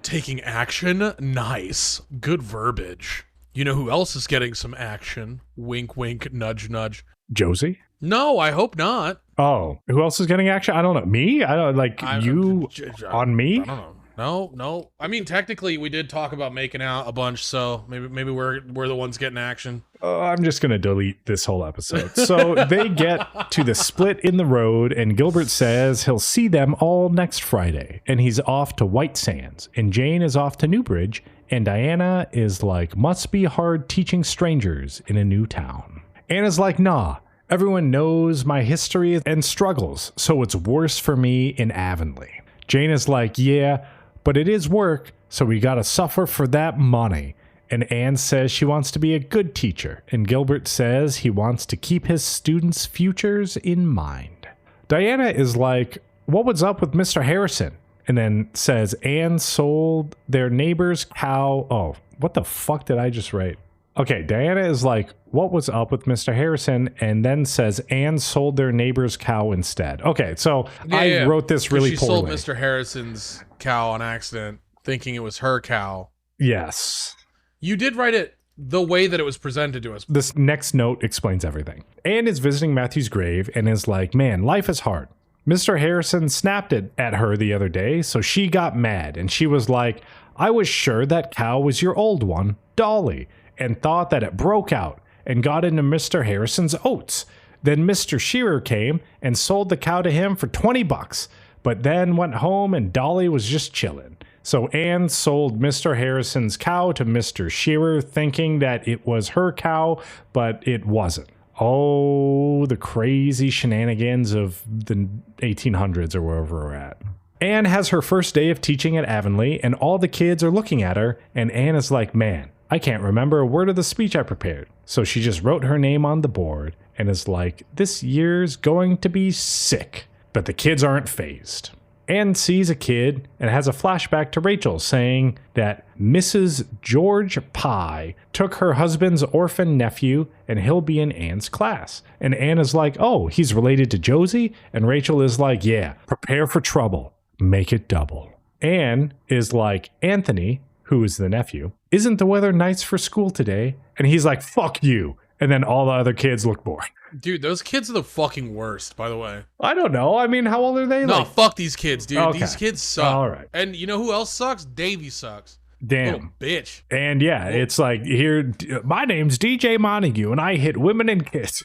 Taking action? Nice. Good verbiage. You know who else is getting some action? Wink, wink, nudge, nudge. Josie? No, I hope not. Oh, who else is getting action? I don't know. Me? I don't like you on me? I don't know. No. I mean, technically, we did talk about making out a bunch, so maybe we're the ones getting action. I'm just gonna delete this whole episode. So they get to the split in the road, and Gilbert says he'll see them all next Friday, and he's off to White Sands, and Jane is off to Newbridge, and Diana is like, must be hard teaching strangers in a new town. Anna's like, nah. Everyone knows my history and struggles, so it's worse for me in Avonlea. Jane is like, yeah, but it is work, so we gotta suffer for that money. And Anne says she wants to be a good teacher, and Gilbert says he wants to keep his students' futures in mind. Diana is like, what was up with Mr. Harrison? And then says Anne sold their neighbor's cow. Oh, what the fuck did I just write? Okay, Diana is like, what was up with Mr. Harrison? And then says Anne sold their neighbor's cow instead. Okay, so I wrote this really poorly. She sold Mr. Harrison's cow on accident, thinking it was her cow. Yes. You did write it the way that it was presented to us. This next note explains everything. Anne is visiting Matthew's grave and is like, man, life is hard. Mr. Harrison snapped it at her the other day, so she got mad, and she was like, I was sure that cow was your old one, Dolly, and thought that it broke out and got into Mr. Harrison's oats. Then Mr. Shearer came and sold the cow to him for $20, but then went home and Dolly was just chilling. So Anne sold Mr. Harrison's cow to Mr. Shearer, thinking that it was her cow, but it wasn't. Oh, the crazy shenanigans of the 1800s or wherever we're at. Anne has her first day of teaching at Avonlea, and all the kids are looking at her, and Anne is like, man, I can't remember a word of the speech I prepared. So she just wrote her name on the board and is like, this year's going to be sick. But the kids aren't fazed. Anne sees a kid and has a flashback to Rachel saying that Mrs. George Pye took her husband's orphan nephew and he'll be in Anne's class. And Anne is like, oh, he's related to Josie? And Rachel is like, yeah, prepare for trouble. Make it double. Anne is like, Anthony, who is the nephew, isn't the weather nice for school today? And he's like, fuck you. And then all the other kids look bored. Dude, those kids are the fucking worst, by the way. I don't know. I mean, how old are they? No, fuck these kids, dude. Okay. These kids suck. All right. And you know who else sucks? Davey sucks. Damn. Little bitch. And yeah, it's like, here, my name's DJ Montague, and I hit women and kids.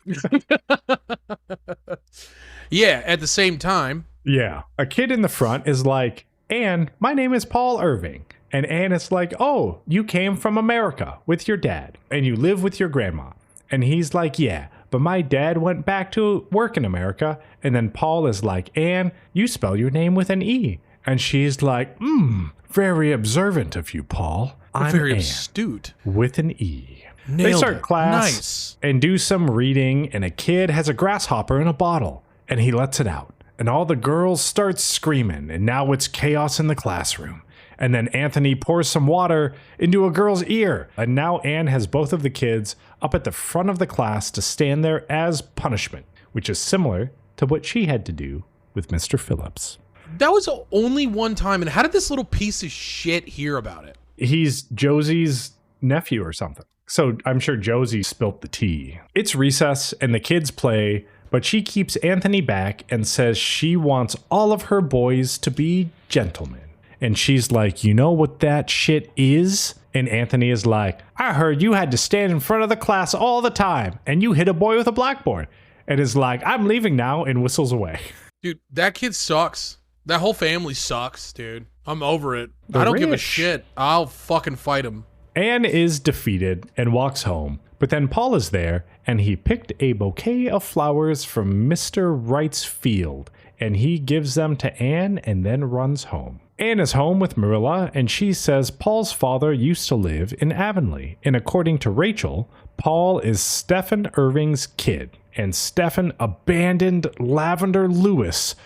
Yeah, at the same time. Yeah. A kid in the front is like, Anne, my name is Paul Irving. And Anne is like, oh, you came from America with your dad, and you live with your grandma. And he's like, yeah, but my dad went back to work in America. And then Paul is like, Anne, you spell your name with an E. And she's like, very observant of you, Paul. I'm very Anne, astute. with an E. Nailed They start it. class Nice. and do some reading, and a kid has a grasshopper in a bottle, and he lets it out. And all the girls start screaming, and now it's chaos in the classroom. And then Anthony pours some water into a girl's ear. And now Anne has both of the kids up at the front of the class to stand there as punishment, which is similar to what she had to do with Mr. Phillips. That was only one time. And how did this little piece of shit hear about it? He's Josie's nephew or something. So I'm sure Josie spilt the tea. It's recess and the kids play, but she keeps Anthony back and says she wants all of her boys to be gentlemen. And she's like, you know what that shit is? And Anthony is like, I heard you had to stand in front of the class all the time and you hit a boy with a blackboard. And is like, I'm leaving now, and whistles away. Dude, that kid sucks. That whole family sucks, dude. I'm over it. They're I don't give a rich. shit. I'll fucking fight him. Anne is defeated and walks home, but then Paul is there, and he picked a bouquet of flowers from Mr. Wright's field, and he gives them to Anne and then runs home. Anne is home with Marilla, and she says Paul's father used to live in Avonlea, and according to Rachel, Paul is Stephen Irving's kid, and Stephen abandoned Lavender Lewis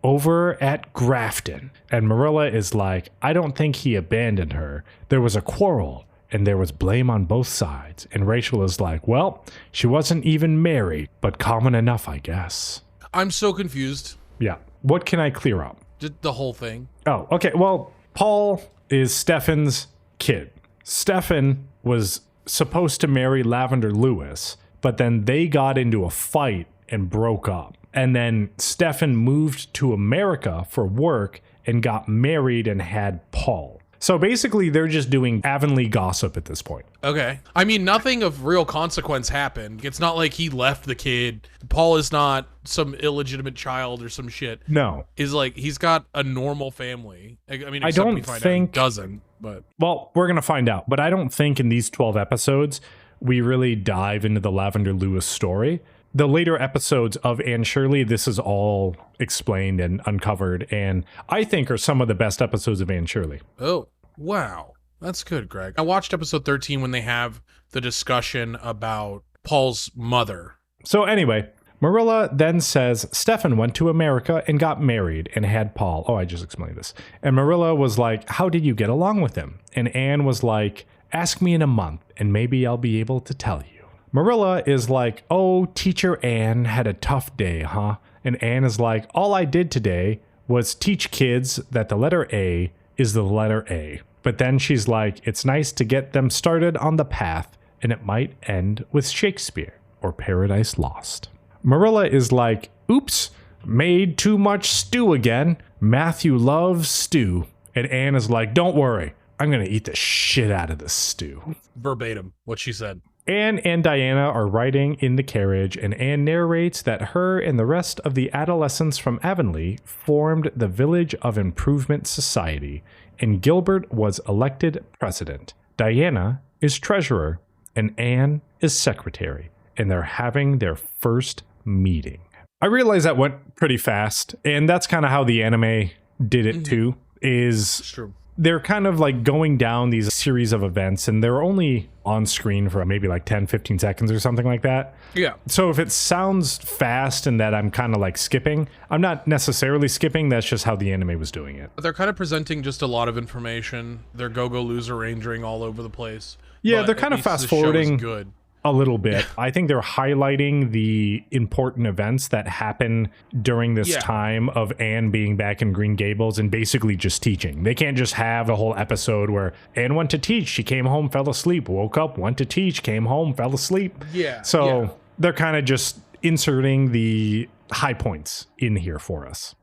over at Grafton. And Marilla is like, I don't think he abandoned her. There was a quarrel, and there was blame on both sides. And Rachel is like, well, she wasn't even married, but common enough, I guess. I'm so confused. Yeah. What can I clear up? Just the whole thing. Oh, okay. Well, Paul is Stephen's kid. Stephen was supposed to marry Lavender Lewis, but then they got into a fight and broke up. And then Stephen moved to America for work and got married and had Paul. So basically, they're just doing Avonlea gossip at this point. Okay. I mean, nothing of real consequence happened. It's not like he left the kid. Paul is not some illegitimate child or some shit. No. Is like, he's got a normal family. I mean, I except don't we find out think- he doesn't, but Well, we're going to find out. But I don't think in these 12 episodes, we really dive into the Lavender Lewis story. The later episodes of Anne Shirley, this is all explained and uncovered, and I think are some of the best episodes of Anne Shirley. oh, wow. That's good, Greg. I watched episode 13 when they have the discussion about Paul's mother. So anyway, Marilla then says Stephen went to America and got married and had Paul. Oh, I just explained this. And Marilla was like, how did you get along with him? And Anne was like, ask me in a month and maybe I'll be able to tell you. Marilla is like, oh, teacher Anne had a tough day, huh? And Anne is like, all I did today was teach kids that the letter A is the letter A. But then she's like, it's nice to get them started on the path, and it might end with Shakespeare or Paradise Lost. Marilla is like, oops, made too much stew again. Matthew loves stew. And Anne is like, don't worry, I'm going to eat the shit out of this stew. Verbatim, what she said. Anne and Diana are riding in the carriage, and Anne narrates that her and the rest of the adolescents from Avonlea formed the Village of Improvement Society, and Gilbert was elected president. Diana is treasurer, and Anne is secretary, and they're having their first meeting. I realize that went pretty fast, and that's kind of how the anime did it too, It's is true. they're kind of like going down these series of events, and they're only on screen for maybe like 10, 15 seconds or something like that. Yeah. So if it sounds fast and that I'm kind of like skipping, I'm not necessarily skipping. That's just how the anime was doing it. They're kind of presenting just a lot of information. They're go-go loser rangering all over the place. Yeah, But they're at kind of least the fast show is forwarding good. a little bit. I think they're highlighting the important events that happen during this Yeah. time of Anne being back in Green Gables and basically just teaching. They can't just have a whole episode where Anne went to teach, she came home, fell asleep, woke up, went to teach, came home, fell asleep. Yeah. So yeah. they're kind of just inserting the high points in here for us.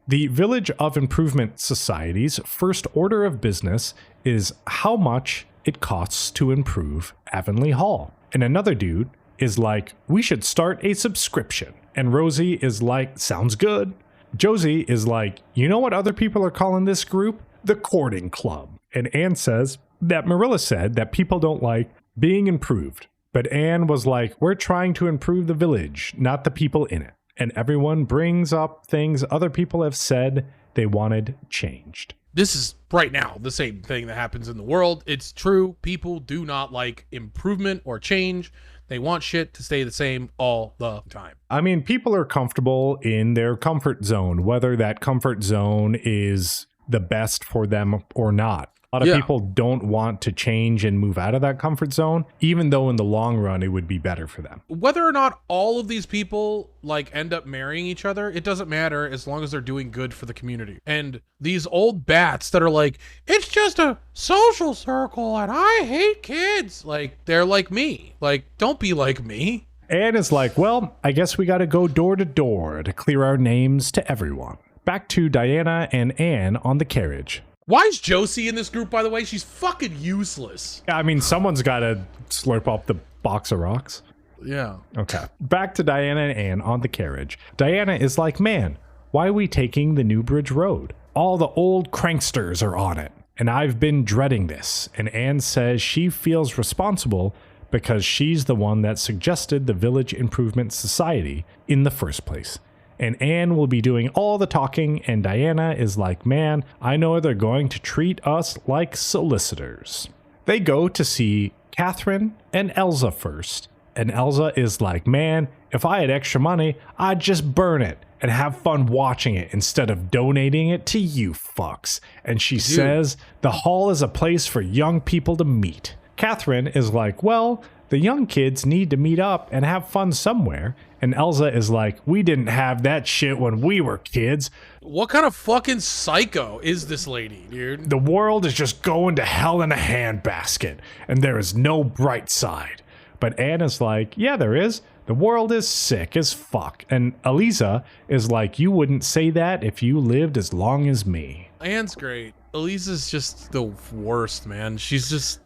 The Village of Improvement Society's first order of business is how much it costs to improve Avonlea Hall. And another dude is like, we should start a subscription. And Rosie is like, sounds good. Josie is like, you know what other people are calling this group? The Courting Club. And Anne says that Marilla said that people don't like being improved. But Anne was like, we're trying to improve the village, not the people in it. And everyone brings up things other people have said they wanted changed. This is right now the same thing that happens in the world. It's true. People do not like improvement or change. They want shit to stay the same all the time. I mean, people are comfortable in their comfort zone, whether that comfort zone is the best for them or not. A lot of Yeah. people don't want to change and move out of that comfort zone, even though in the long run it would be better for them. Whether or not all of these people like end up marrying each other, it doesn't matter as long as they're doing good for the community. And these old bats that are like, it's just a social circle and I hate kids. Like, they're like me. Like, don't be like me. Anne is like, well, I guess we got to go door to door to clear our names to everyone. Back to Diana and Anne on the carriage. Why is Josie in this group, by the way? She's fucking useless. I mean, someone's got to slurp up the box of rocks. Yeah. Okay. Back to Diana and Anne on the carriage. Diana is like, man, why are we taking the New Bridge Road? All the old cranksters are on it, and I've been dreading this. And Anne says she feels responsible because she's the one that suggested the Village Improvement Society in the first place. And Anne will be doing all the talking, and Diana is like, man, I know they're going to treat us like solicitors. They go to see Catherine and Elsa first, and Elsa is like, man, if I had extra money, I'd just burn it and have fun watching it instead of donating it to you fucks. And she says the hall is a place for young people to meet. Catherine is like, well, the young kids need to meet up and have fun somewhere. And Elsa is like, we didn't have that shit when we were kids. What kind of fucking psycho is this lady, dude? The world is just going to hell in a handbasket, and there is no bright side. But Anne is like, yeah, there is. The world is sick as fuck. And Eliza is like, you wouldn't say that if you lived as long as me. Anne's great. Elisa's just the worst, man. She's just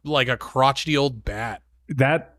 like a crotchety old bat. That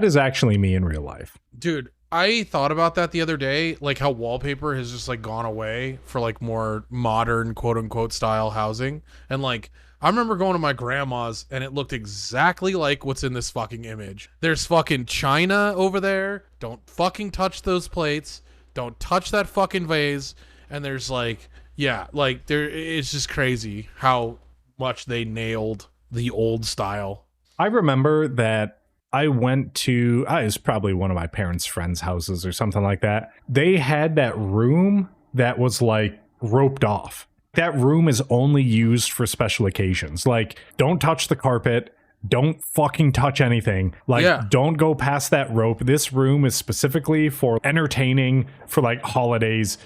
is actually me in real life. Dude, I thought about that the other day, like how wallpaper has just like gone away for like more modern quote unquote style housing. And like, I remember going to my grandma's and it looked exactly like what's in this fucking image. There's fucking china over there. Don't fucking touch those plates. Don't touch that fucking vase. And there's like, yeah, like it's just crazy how much they nailed the old style. I remember that I went to, it was probably one of my parents' friends' houses or something like that. They had that room that was like roped off. That room is only used for special occasions. Like, don't touch the carpet. Don't fucking touch anything. Like, Don't go past that rope. This room is specifically for entertaining for like holidays,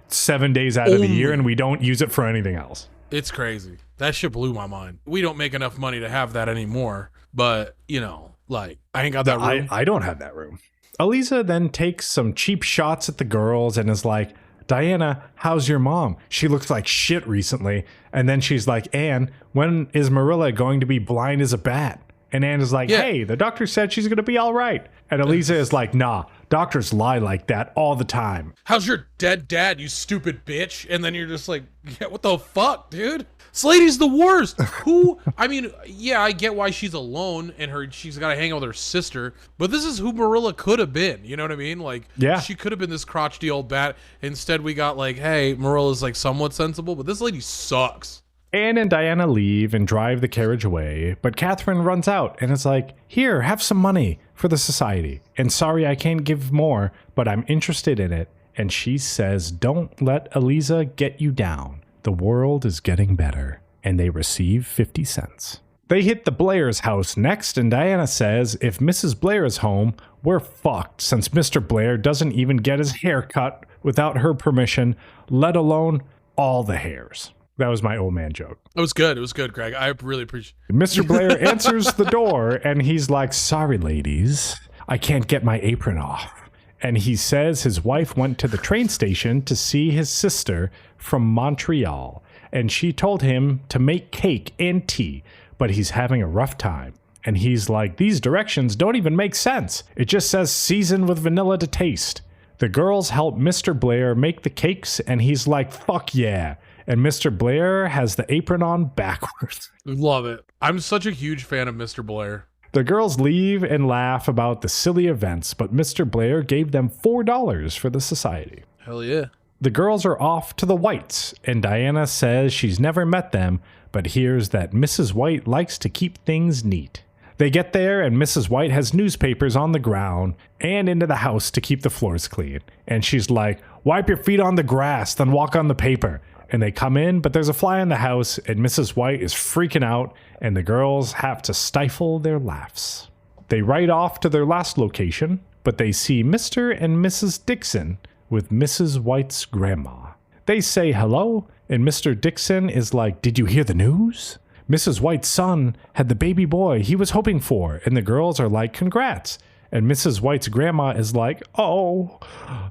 7 days out of the year, and we don't use it for anything else. It's crazy. That shit blew my mind. We don't make enough money to have that anymore. But, you know, like, I ain't got that room. I don't have that room. Elisa then takes some cheap shots at the girls and is like, Diana, how's your mom? She looks like shit recently. And then she's like, Anne, when is Marilla going to be blind as a bat? And Anne is like, hey, the doctor said she's going to be all right. And Elisa is like, nah, doctors lie like that all the time. How's your dead dad, you stupid bitch? And then you're just like, yeah, what the fuck, dude? This lady's the worst. Who? I mean, yeah, I get why she's alone and she's got to hang out with her sister, but this is who Marilla could have been. You know what I mean? Like, yeah, she could have been this crotchety old bat. Instead, we got like, hey, Marilla's like somewhat sensible, but this lady sucks. Anne and Diana leave and drive the carriage away, but Catherine runs out and is like, here, have some money for the society. And sorry, I can't give more, but I'm interested in it. And she says, don't let Eliza get you down. The world is getting better. And they receive 50 cents. They hit the Blair's house next, and Diana says, if Mrs. Blair is home, we're fucked, since Mr. Blair doesn't even get his hair cut without her permission, let alone all the hairs. That was my old man joke. It was good. It was good, Greg. I really appreciate it. Mr. Blair answers the door, and he's like, sorry, ladies, I can't get my apron off. And he says his wife went to the train station to see his sister from Montreal, and she told him to make cake and tea, but he's having a rough time. And he's like, these directions don't even make sense. It just says season with vanilla to taste. The girls help Mr. Blair make the cakes, and he's like, fuck yeah. And Mr. Blair has the apron on backwards. Love it. I'm such a huge fan of Mr. Blair. The girls leave and laugh about the silly events, but Mr. Blair gave them $4 for the society. Hell yeah. The girls are off to the Whites, and Diana says she's never met them, but hears that Mrs. White likes to keep things neat. They get there, and Mrs. White has newspapers on the ground and into the house to keep the floors clean. And she's like, wipe your feet on the grass, then walk on the paper. And they come in, but there's a fly in the house, and Mrs. White is freaking out, and the girls have to stifle their laughs. They ride off to their last location, but they see Mr. and Mrs. Dixon with Mrs. White's grandma. They say hello, and Mr. Dixon is like, "Did you hear the news? Mrs. White's son had the baby boy he was hoping for," and the girls are like, "Congrats." And Mrs. White's grandma is like, "Oh,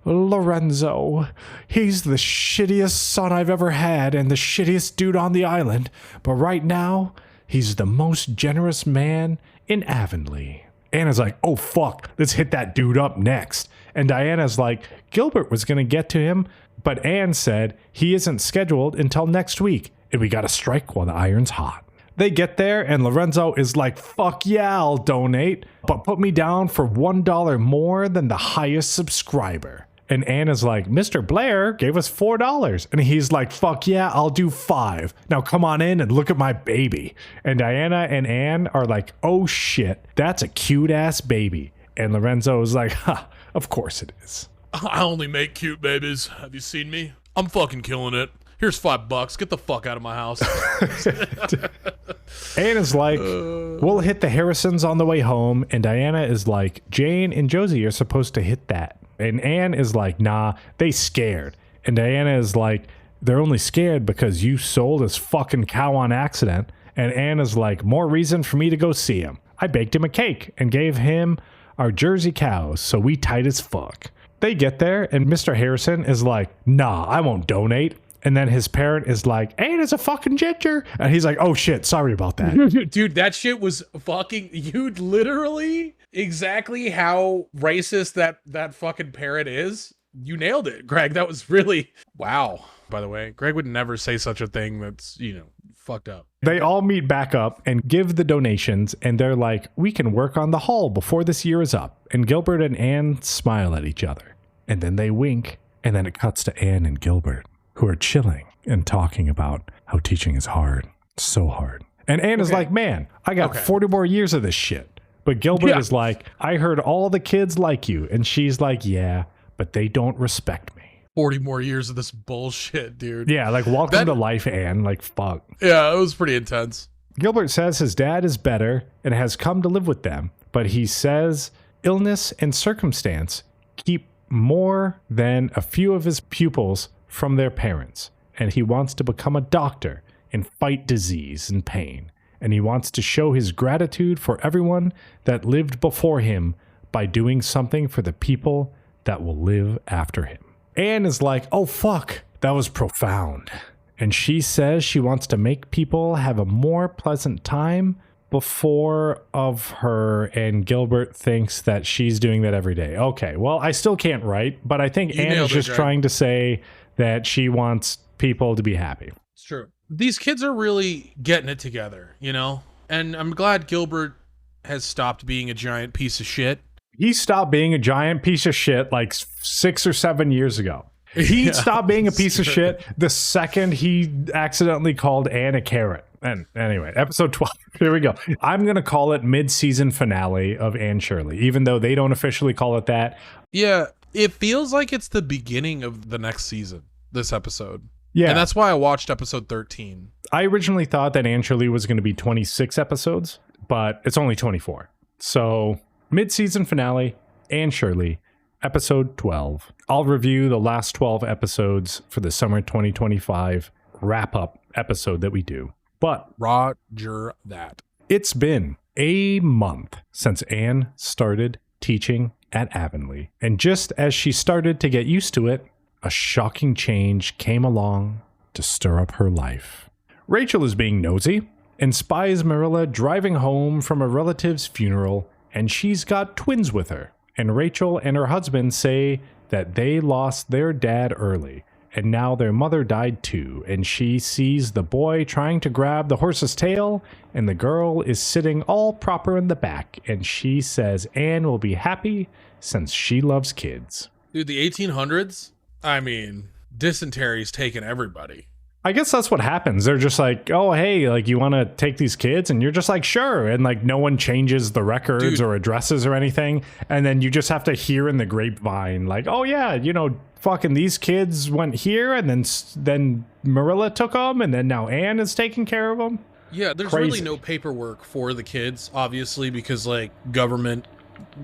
Lorenzo, he's the shittiest son I've ever had and the shittiest dude on the island, but right now, he's the most generous man in Avonlea." Anna's like, "Oh fuck, let's hit that dude up next." And Diana's like, "Gilbert was going to get to him, but Anne said he isn't scheduled until next week, and we got to strike while the iron's hot." They get there, and Lorenzo is like, "Fuck yeah, I'll donate, but put me down for $1 more than the highest subscriber." And Anne is like, "Mr. Blair gave us $4. And he's like, "Fuck yeah, I'll do $5. Now come on in and look at my baby." And Diana and Anne are like, "Oh shit, that's a cute ass baby." And Lorenzo is like, "Ha, of course it is." I only make cute babies. Have you seen me? I'm fucking killing it. Here's $5. Get the fuck out of my house. Anne is like, "We'll hit the Harrisons on the way home." And Diana is like, "Jane and Josie are supposed to hit that." And Anne is like, "Nah, they scared." And Diana is like, "They're only scared because you sold his fucking cow on accident." And Anne is like, "More reason for me to go see him. I baked him a cake and gave him our Jersey cows, so we tight as fuck." They get there, and Mr. Harrison is like, "Nah, I won't donate." And then his parent is like, "Anne is a fucking ginger." And he's like, "Oh shit, sorry about that." Dude, that shit was fucking, you literally exactly how racist that fucking parent is. You nailed it, Greg. That was really, wow. By the way, Greg would never say such a thing that's, fucked up. They all meet back up and give the donations, and they're like, "We can work on the hall before this year is up." And Gilbert and Anne smile at each other. And then they wink, and then it cuts to Anne and Gilbert, who are chilling and talking about how teaching is hard. So hard. And Anne is like, "Man, I got 40 more years of this shit." But Gilbert is like, "I heard all the kids like you." And she's like, "Yeah, but they don't respect me." 40 more years of this bullshit, dude. Yeah, like, welcome to life, Anne. Like, fuck. Yeah, it was pretty intense. Gilbert says his dad is better and has come to live with them, but he says illness and circumstance keep more than a few of his pupils from their parents, and he wants to become a doctor and fight disease and pain, and he wants to show his gratitude for everyone that lived before him by doing something for the people that will live after him. Anne is like, "Oh fuck, that was profound." And she says she wants to make people have a more pleasant time before of her, and Gilbert thinks that she's doing that every day. Okay, well, I still can't write, but I think Anne is just trying to say that she wants people to be happy. It's true. These kids are really getting it together, And I'm glad Gilbert has stopped being a giant piece of shit. He stopped being a giant piece of shit like 6 or 7 years ago. He stopped being a piece of shit the second he accidentally called Anne a carrot. And anyway, episode 12. Here we go. I'm going to call it mid-season finale of Anne Shirley, even though they don't officially call it that. Yeah, it feels like it's the beginning of the next season, this episode. Yeah. And that's why I watched episode 13. I originally thought that Anne Shirley was going to be 26 episodes, but it's only 24. So, mid-season finale, Anne Shirley, episode 12. I'll review the last 12 episodes for the summer 2025 wrap-up episode that we do. But Roger that. It's been a month since Anne started teaching at Avonlea. And just as she started to get used to it, a shocking change came along to stir up her life. Rachel is being nosy and spies Marilla driving home from a relative's funeral, and she's got twins with her. And Rachel and her husband say that they lost their dad early, and now their mother died too, and she sees the boy trying to grab the horse's tail, and the girl is sitting all proper in the back, and she says Anne will be happy since she loves kids. Dude, the 1800s? I mean, dysentery's taken everybody. I guess that's what happens. They're just like, oh, hey, like, you want to take these kids? And you're just like, sure. And like, no one changes the records Dude. or addresses or anything. And then you just have to hear in the grapevine, like, oh, yeah, you know, fucking these kids went here. And then Marilla took them. And then now Anne is taking care of them. Yeah, there's Crazy. really no paperwork for the kids, obviously, because like government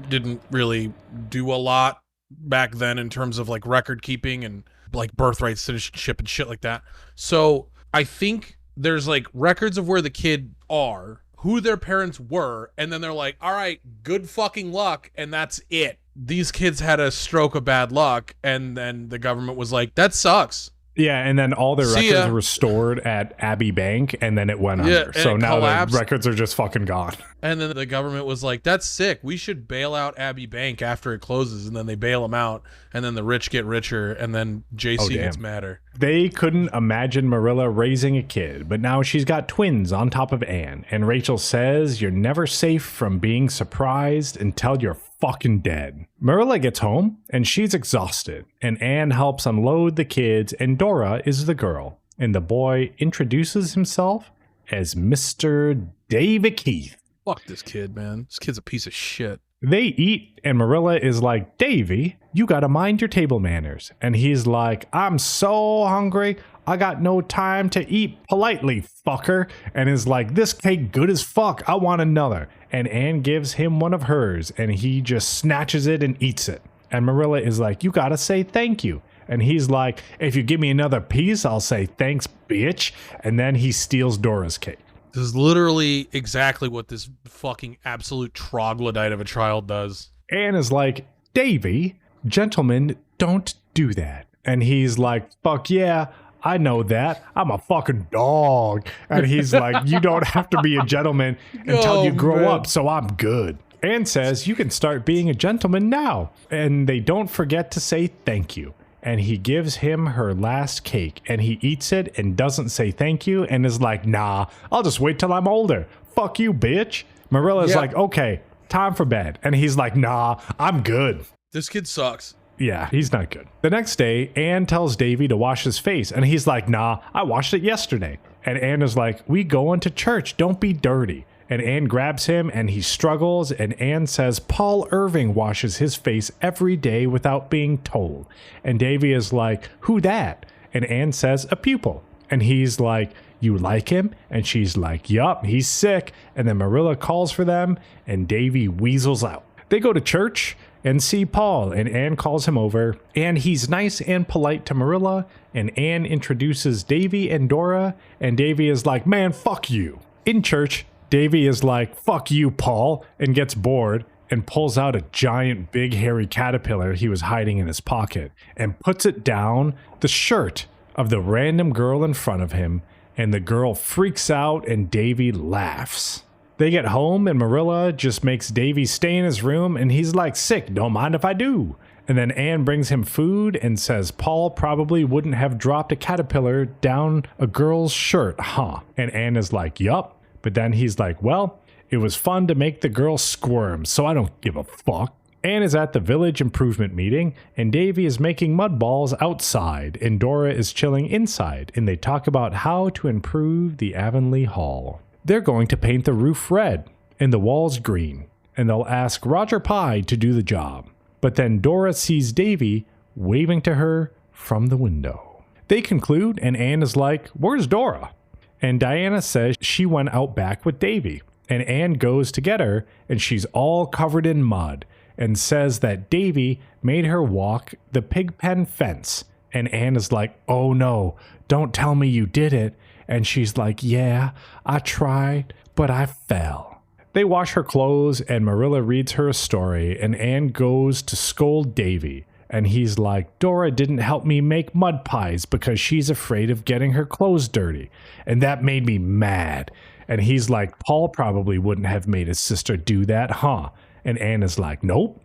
didn't really do a lot back then in terms of like record keeping and like birthright citizenship and shit like that. So I think there's like records of where the kid are, who their parents were, and then they're like, all right, good fucking luck, and that's it. These kids had a stroke of bad luck, and then the government was like, that sucks. Yeah, and then all their See records ya. were stored at Abbey Bank, and then it went under. and So it now collapsed. the records are just fucking gone. And then the government was like, that's sick. We should bail out Abbey Bank after it closes. And then they bail them out. And then the rich get richer. And then JC damn. gets madder. They couldn't imagine Marilla raising a kid, but now she's got twins on top of Anne. And Rachel says, you're never safe from being surprised until you're fucking dead. Marilla gets home, and she's exhausted. And Anne helps unload the kids, and Dora is the girl. And the boy introduces himself as Mr. David Keith. Fuck this kid, man. This kid's a piece of shit. They eat, and Marilla is like, Davy, you gotta mind your table manners. And he's like, I'm so hungry, I got no time to eat politely, fucker. And is like, this cake good as fuck, I want another. And Anne gives him one of hers, and he just snatches it and eats it. And Marilla is like, you gotta say thank you. And he's like, if you give me another piece, I'll say thanks, bitch. And then he steals Dora's cake. This is literally exactly what this fucking absolute troglodyte of a child does. Anne is like, Davy, gentlemen don't do that. And he's like, fuck yeah, I know that. I'm a fucking dog. And he's like, you don't have to be a gentleman until you grow up, so I'm good. Anne says, you can start being a gentleman now. And they don't forget to say thank you. And he gives him her last cake, and he eats it and doesn't say thank you and is like, nah, I'll just wait till I'm older. Fuck you, bitch. Marilla's like, okay, time for bed. And he's like, nah, I'm good. This kid sucks. Yeah, he's not good. The next day, Anne tells Davy to wash his face, and he's like, nah, I washed it yesterday. And Anne is like, we going to church, don't be dirty. And Anne grabs him, and he struggles, and Anne says Paul Irving washes his face every day without being told. And Davy is like, who that? And Anne says, a pupil. And he's like, you like him? And she's like, yup, he's sick. And then Marilla calls for them, and Davy weasels out. They go to church and see Paul, and Anne calls him over, and he's nice and polite to Marilla, and Anne introduces Davy and Dora, and Davy is like, man, fuck you. In church, Davy is like, fuck you, Paul, and gets bored and pulls out a giant big hairy caterpillar he was hiding in his pocket and puts it down the shirt of the random girl in front of him, and the girl freaks out and Davy laughs. They get home and Marilla just makes Davy stay in his room, and he's like, sick, don't mind if I do. And then Anne brings him food and says Paul probably wouldn't have dropped a caterpillar down a girl's shirt, huh? And Anne is like, yup. But then he's like, well, it was fun to make the girl squirm, so I don't give a fuck. Anne is at the village improvement meeting, and Davy is making mud balls outside, and Dora is chilling inside, and they talk about how to improve the Avonlea Hall. They're going to paint the roof red and the walls green, and they'll ask Roger Pye to do the job. But then Dora sees Davy waving to her from the window. They conclude, and Anne is like, where's Dora? And Diana says she went out back with Davy. And Anne goes to get her, and she's all covered in mud, and says that Davy made her walk the pigpen fence. And Anne is like, oh no, don't tell me you did it. And she's like, yeah, I tried, but I fell. They wash her clothes, and Marilla reads her a story, and Anne goes to scold Davy. And he's like, Dora didn't help me make mud pies because she's afraid of getting her clothes dirty. And that made me mad. And he's like, Paul probably wouldn't have made his sister do that, huh? And Anne is like, nope.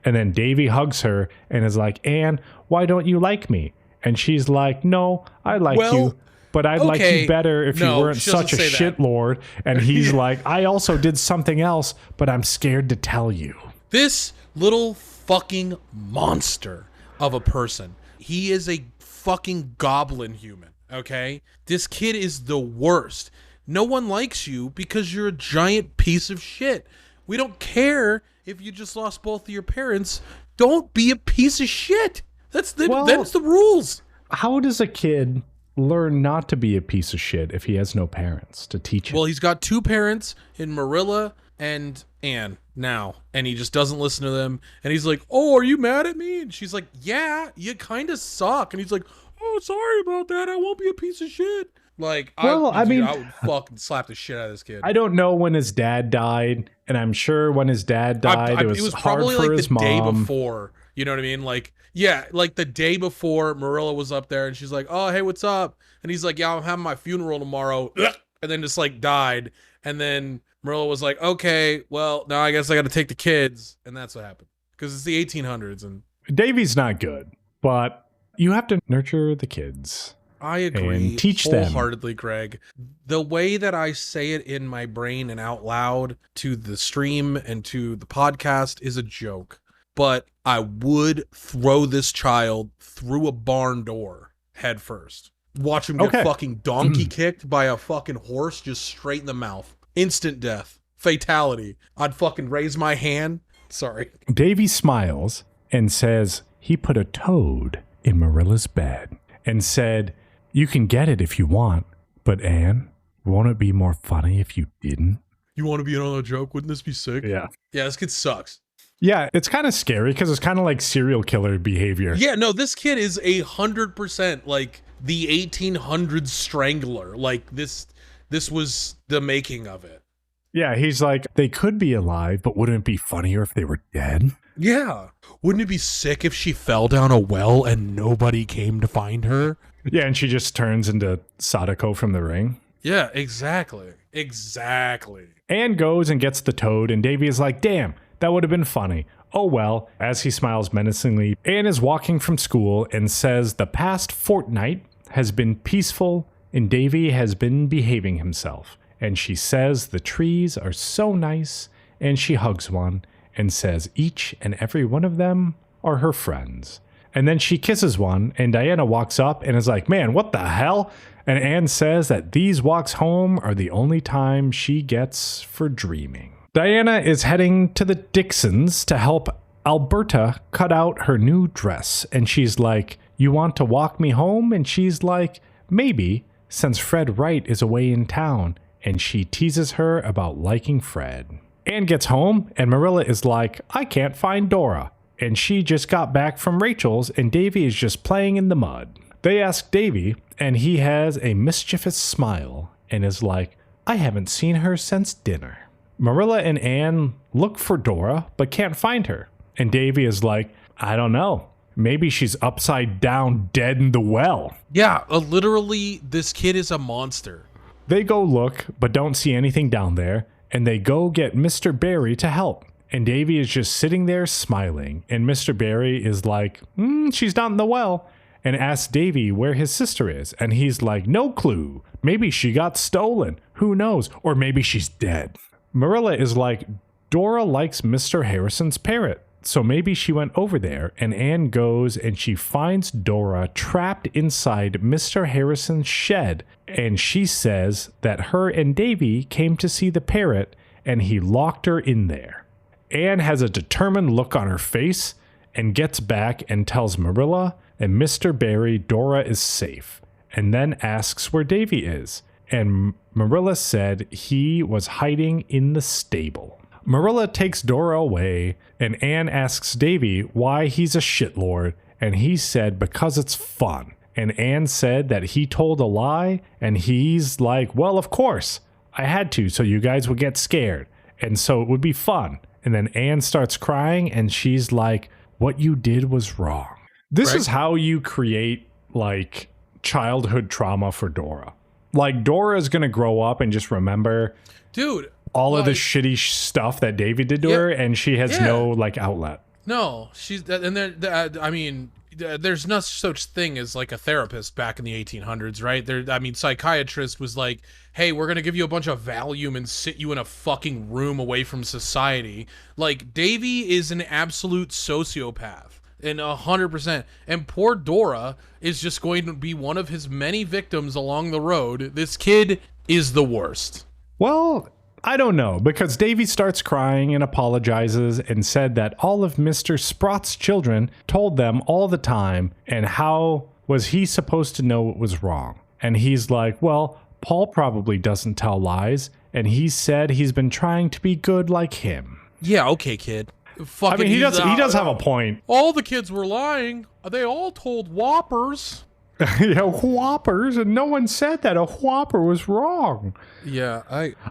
And then Davy hugs her and is like, Anne, why don't you like me? And she's like, no, I like you. But I'd like you better if you weren't such a shitlord. And he's like, I also did something else, but I'm scared to tell you. This little fucking monster of a person. He is a fucking goblin human. Okay? This kid is the worst. No one likes you because you're a giant piece of shit. We don't care if you just lost both of your parents. Don't be a piece of shit. Them's the rules. How does a kid learn not to be a piece of shit if he has no parents to teach him? Well, he's got two parents in Marilla and Anne now, and he just doesn't listen to them. And he's like, "Oh, are you mad at me?" And she's like, "Yeah, you kind of suck." And he's like, "Oh, sorry about that. I won't be a piece of shit." Like, I would fucking slap the shit out of this kid. I don't know when his dad died, and I'm sure when his dad died, it was probably hard for like his the mom. day before. You know what I mean? Like, yeah, like the day before Marilla was up there, and she's like, "Oh, hey, what's up?" And he's like, "Yeah, I'm having my funeral tomorrow," and then just like died. And then Marilla was like, "Okay, well, now I guess I got to take the kids," and that's what happened because it's the 1800s, and Davy's not good, but you have to nurture the kids. I agree. And teach them. Wholeheartedly, Greg. The way that I say it in my brain and out loud to the stream and to the podcast is a joke. But I would throw this child through a barn door head first. Watch him get fucking donkey kicked by a fucking horse just straight in the mouth. Instant death. Fatality. I'd fucking raise my hand. Sorry. Davy smiles and says he put a toad in Marilla's bed and said, "You can get it if you want, but Anne, won't it be more funny if you didn't?" You want to be in on a joke? Wouldn't this be sick? Yeah. Yeah, this kid sucks. Yeah, it's kind of scary because it's kind of like serial killer behavior. Yeah, no, this kid is 100% like the 1800s strangler. Like this was the making of it. Yeah, he's like, they could be alive, but wouldn't it be funnier if they were dead? Yeah. Wouldn't it be sick if she fell down a well and nobody came to find her? Yeah, and she just turns into Sadako from The Ring. Yeah, exactly. Exactly. Anne goes and gets the toad, and Davy is like, "Damn, that would have been funny." Oh well, as he smiles menacingly, Anne is walking from school and says the past fortnight has been peaceful and Davy has been behaving himself. And she says the trees are so nice, and she hugs one and says each and every one of them are her friends. And then she kisses one, and Diana walks up and is like, "Man, what the hell?" And Anne says that these walks home are the only time she gets for dreaming. Diana is heading to the Dixons to help Alberta cut out her new dress, and she's like, "You want to walk me home?" And she's like, "Maybe, since Fred Wright is away in town." And she teases her about liking Fred. Anne gets home, and Marilla is like, "I can't find Dora." And she just got back from Rachel's, and Davy is just playing in the mud. They ask Davy, and he has a mischievous smile and is like, "I haven't seen her since dinner." Marilla and Anne look for Dora, but can't find her. And Davy is like, "I don't know. Maybe she's upside down dead in the well." Yeah, literally, this kid is a monster. They go look, but don't see anything down there, and they go get Mr. Barry to help. And Davy is just sitting there smiling, and Mr. Barry is like, "She's not in the well," and asks Davy where his sister is, and he's like, "No clue. Maybe she got stolen. Who knows? Or maybe she's dead." Marilla is like, "Dora likes Mr. Harrison's parrot, so maybe she went over there." And Anne goes and she finds Dora trapped inside Mr. Harrison's shed, and she says that her and Davy came to see the parrot and he locked her in there. Anne has a determined look on her face and gets back and tells Marilla and Mr. Barry Dora is safe, and then asks where Davy is. And Marilla said he was hiding in the stable. Marilla takes Dora away, and Anne asks Davy why he's a shitlord, and he said because it's fun. And Anne said that he told a lie, and he's like, "Well, of course, I had to so you guys would get scared, and so it would be fun." And then Anne starts crying, and she's like, "What you did was wrong." This is how you create, like, childhood trauma for Dora. Like, Dora is going to grow up and just remember... Dude... all of the shitty stuff that Davy did to her, and she has no, like, outlet. No, she's... And I mean, there's no such thing as, like, a therapist back in the 1800s, right? Psychiatrist was like, "Hey, we're going to give you a bunch of Valium and sit you in a fucking room away from society." Like, Davy is an absolute sociopath. And 100%. And poor Dora is just going to be one of his many victims along the road. This kid is the worst. Well, I don't know, because Davy starts crying and apologizes and said that all of Mr. Sprott's children told them all the time, and how was he supposed to know what was wrong? And he's like, well, Paul probably doesn't tell lies, and he said he's been trying to be good like him. Yeah, okay, kid. I mean, he does have a point. All the kids were lying. They all told whoppers. Yeah, whoppers, and no one said that a whopper was wrong. Yeah,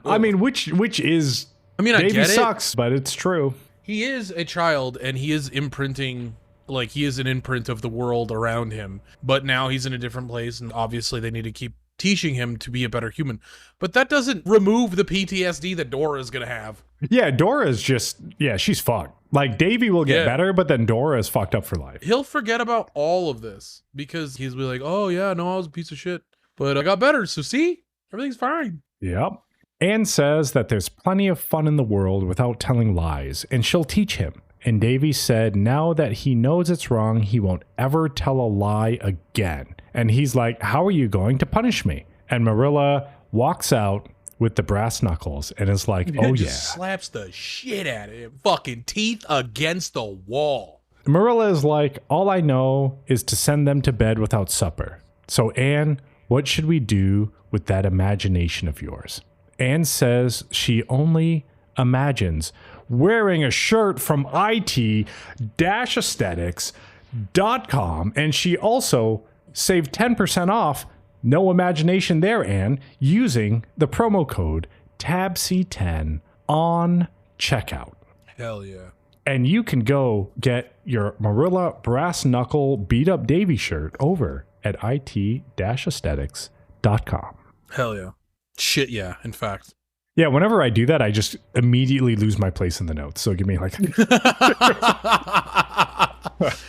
I mean, which is, I mean, I Davey get it. sucks, but it's true. He is a child, and he is imprinting, like, he is an imprint of the world around him. But now he's in a different place, and obviously they need to keep teaching him to be a better human. But that doesn't remove the PTSD that Dora is going to have. Yeah, Dora's just, she's fucked. Like, Davey will get better, but then Dora is fucked up for life. He'll forget about all of this because he's be like, oh, yeah, no, I was a piece of shit, but I got better. So see, everything's fine. Yep. Anne says that there's plenty of fun in the world without telling lies, and she'll teach him. And Davy said now that he knows it's wrong, he won't ever tell a lie again. And he's like, how are you going to punish me? And Marilla walks out with the brass knuckles and is like, oh yeah. Slaps the shit out of him. Fucking teeth against the wall. Marilla is like, all I know is to send them to bed without supper. So Anne, what should we do with that imagination of yours? Anne says she only imagines wearing a shirt from it-aesthetics.com, and she also saved 10% off. No imagination there, Anne, using the promo code TABC10 on checkout. Hell yeah. And you can go get your Marilla Brass Knuckle Beat Up Davy shirt over at it-aesthetics.com. Hell yeah. Shit yeah, in fact. Yeah, whenever I do that, I just immediately lose my place in the notes. So give me like...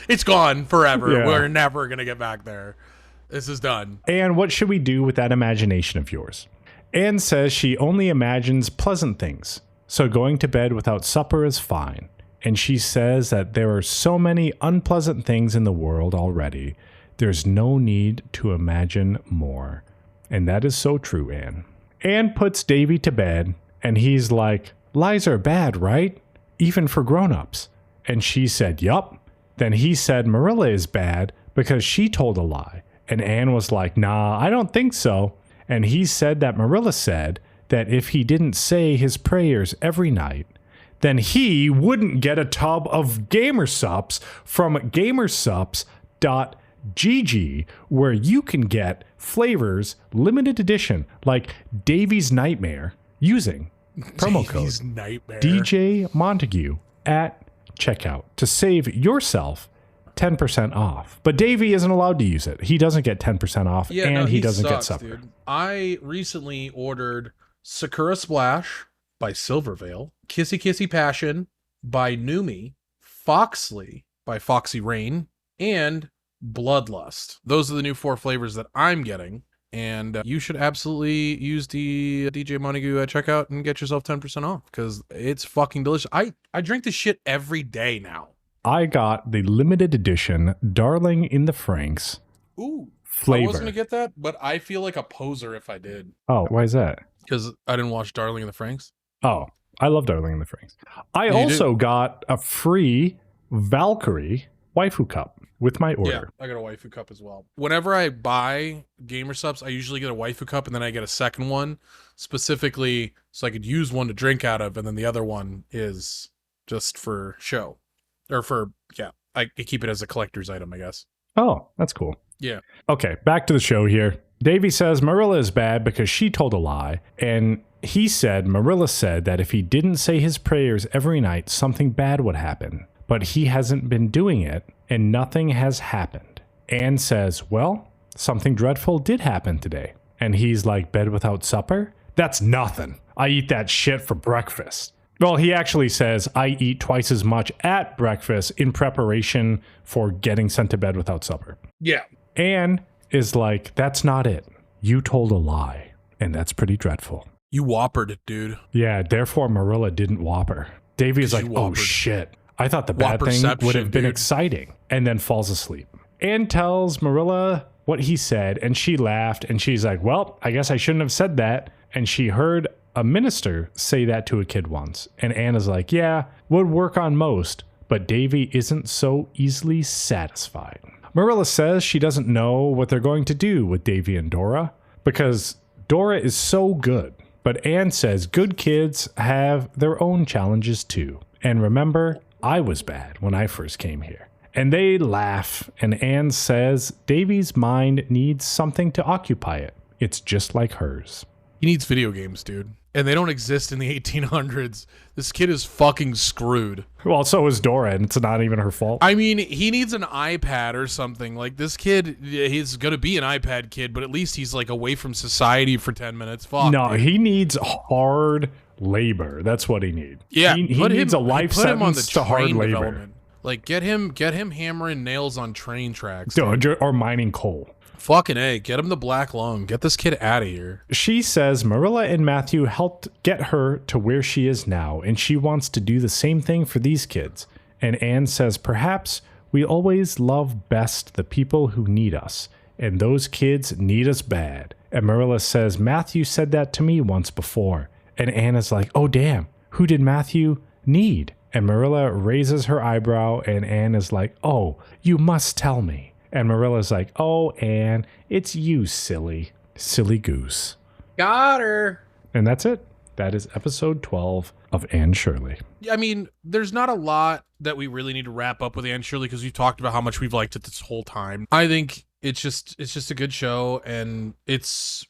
It's gone forever. Yeah. We're never going to get back there. This is done. And what should we do with that imagination of yours? Anne says she only imagines pleasant things, so going to bed without supper is fine. And she says that there are so many unpleasant things in the world already, there's no need to imagine more. And that is so true, Anne. Anne puts Davy to bed, and he's like, lies are bad, right? Even for grown-ups. And she said, yup. Then he said Marilla is bad because she told a lie. And Anne was like, nah, I don't think so. And he said that Marilla said that if he didn't say his prayers every night, then he wouldn't get a tub of Gamersups from gamersups.gg, where you can get flavors limited edition like Davy's Nightmare using promo code DJ Montague at checkout to save yourself 10% off. But Davy isn't allowed to use it. He doesn't get 10% off, and he doesn't get supper. Dude. I recently ordered Sakura Splash by Silvervale, Kissy Kissy Passion by Numi, Foxley by Foxy Rain, and Bloodlust. Those are the new 4 flavors that I'm getting, and you should absolutely use the DJ Montague at checkout and get yourself 10% off, because it's fucking delicious. I drink this shit every day now. I got the limited edition Darling in the Franxx flavor. I was going to get that, but I feel like a poser if I did. Oh, why is that? Because I didn't watch Darling in the Franxx. Oh, I love Darling in the Franxx. I also got a free Valkyrie waifu cup with my order. Yeah, I got a waifu cup as well. Whenever I buy Gamersups, I usually get a waifu cup, and then I get a second one specifically so I could use one to drink out of, and then the other one is just for show. Or for, I keep it as a collector's item, I guess. Oh, that's cool. Yeah. Okay, back to the show here. Davy says Marilla is bad because she told a lie, and he said Marilla said that if he didn't say his prayers every night, something bad would happen. But he hasn't been doing it, and nothing has happened. Anne says, well, something dreadful did happen today. And he's like, bed without supper? That's nothing. I eat that shit for breakfast. Well, he actually says, I eat twice as much at breakfast in preparation for getting sent to bed without supper. Yeah. Anne is like, that's not it. You told a lie, and that's pretty dreadful. You whoppered it, dude. Yeah, therefore Marilla didn't whopper. Davy is like, oh shit, I thought the What bad thing would perception, have been dude. exciting, and then falls asleep. Anne tells Marilla what he said, and she laughed, and she's like, well, I guess I shouldn't have said that. And she heard a minister say that to a kid once. And Anne is like, yeah, would work on most, but Davy isn't so easily satisfied. Marilla says she doesn't know what they're going to do with Davy and Dora, because Dora is so good. But Anne says good kids have their own challenges too. And remember, I was bad when I first came here. And they laugh, and Anne says Davy's mind needs something to occupy it. It's just like hers. He needs video games, dude. And they don't exist in the 1800s. This kid is fucking screwed. Well, so is Dora, and it's not even her fault. I mean, he needs an iPad or something. Like, this kid, he's going to be an iPad kid, but at least he's, like, away from society for 10 minutes. Fuck. No, dude. he needs hard labor. That's what he needs. Yeah, he needs a life put him on sentence the to hard train labor. development. Like, get him hammering nails on train tracks. Or mining coal. Fucking A, get him the black lung. Get this kid out of here. She says Marilla and Matthew helped get her to where she is now, and she wants to do the same thing for these kids. And Anne says, perhaps we always love best the people who need us, and those kids need us bad. And Marilla says, Matthew said that to me once before. And Anne is like, oh damn, who did Matthew need? And Marilla raises her eyebrow, and Anne is like, oh, you must tell me. And Marilla's like, oh, Anne, it's you, silly goose. Got her. And that's it. That is episode 12 of Anne Shirley. I mean, there's not a lot that we really need to wrap up with Anne Shirley because we've talked about how much we've liked it this whole time. I think it's just a good show, and it's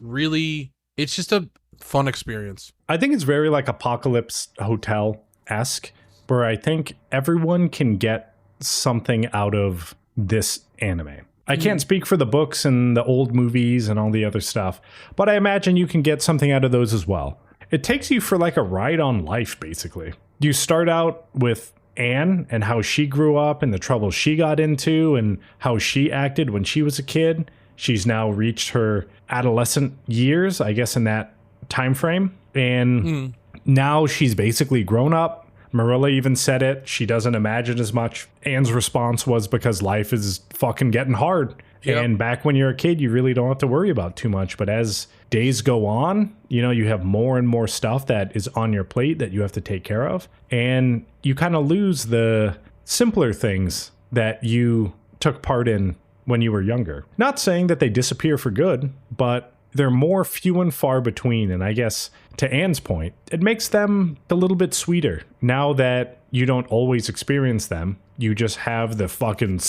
just a fun experience. I think it's very like Apocalypse Hotel-esque, where I think everyone can get something out of this anime. I can't speak for the books and the old movies and all the other stuff, but I imagine you can get something out of those as well. It takes you for like a ride on life, basically. You start out with Anne and how she grew up and the trouble she got into and how she acted when she was a kid. She's now reached her adolescent years, I guess, in that time frame. And now she's basically grown up. Marilla even said it. She doesn't imagine as much. Anne's response was because life is fucking getting hard. Yep. And back when you're a kid, you really don't have to worry about too much. But as days go on, you have more and more stuff that is on your plate that you have to take care of. And you kind of lose the simpler things that you took part in when you were younger. Not saying that they disappear for good, but they're more few and far between. And I guess to Anne's point, it makes them a little bit sweeter. Now that you don't always experience them, you just have the fucking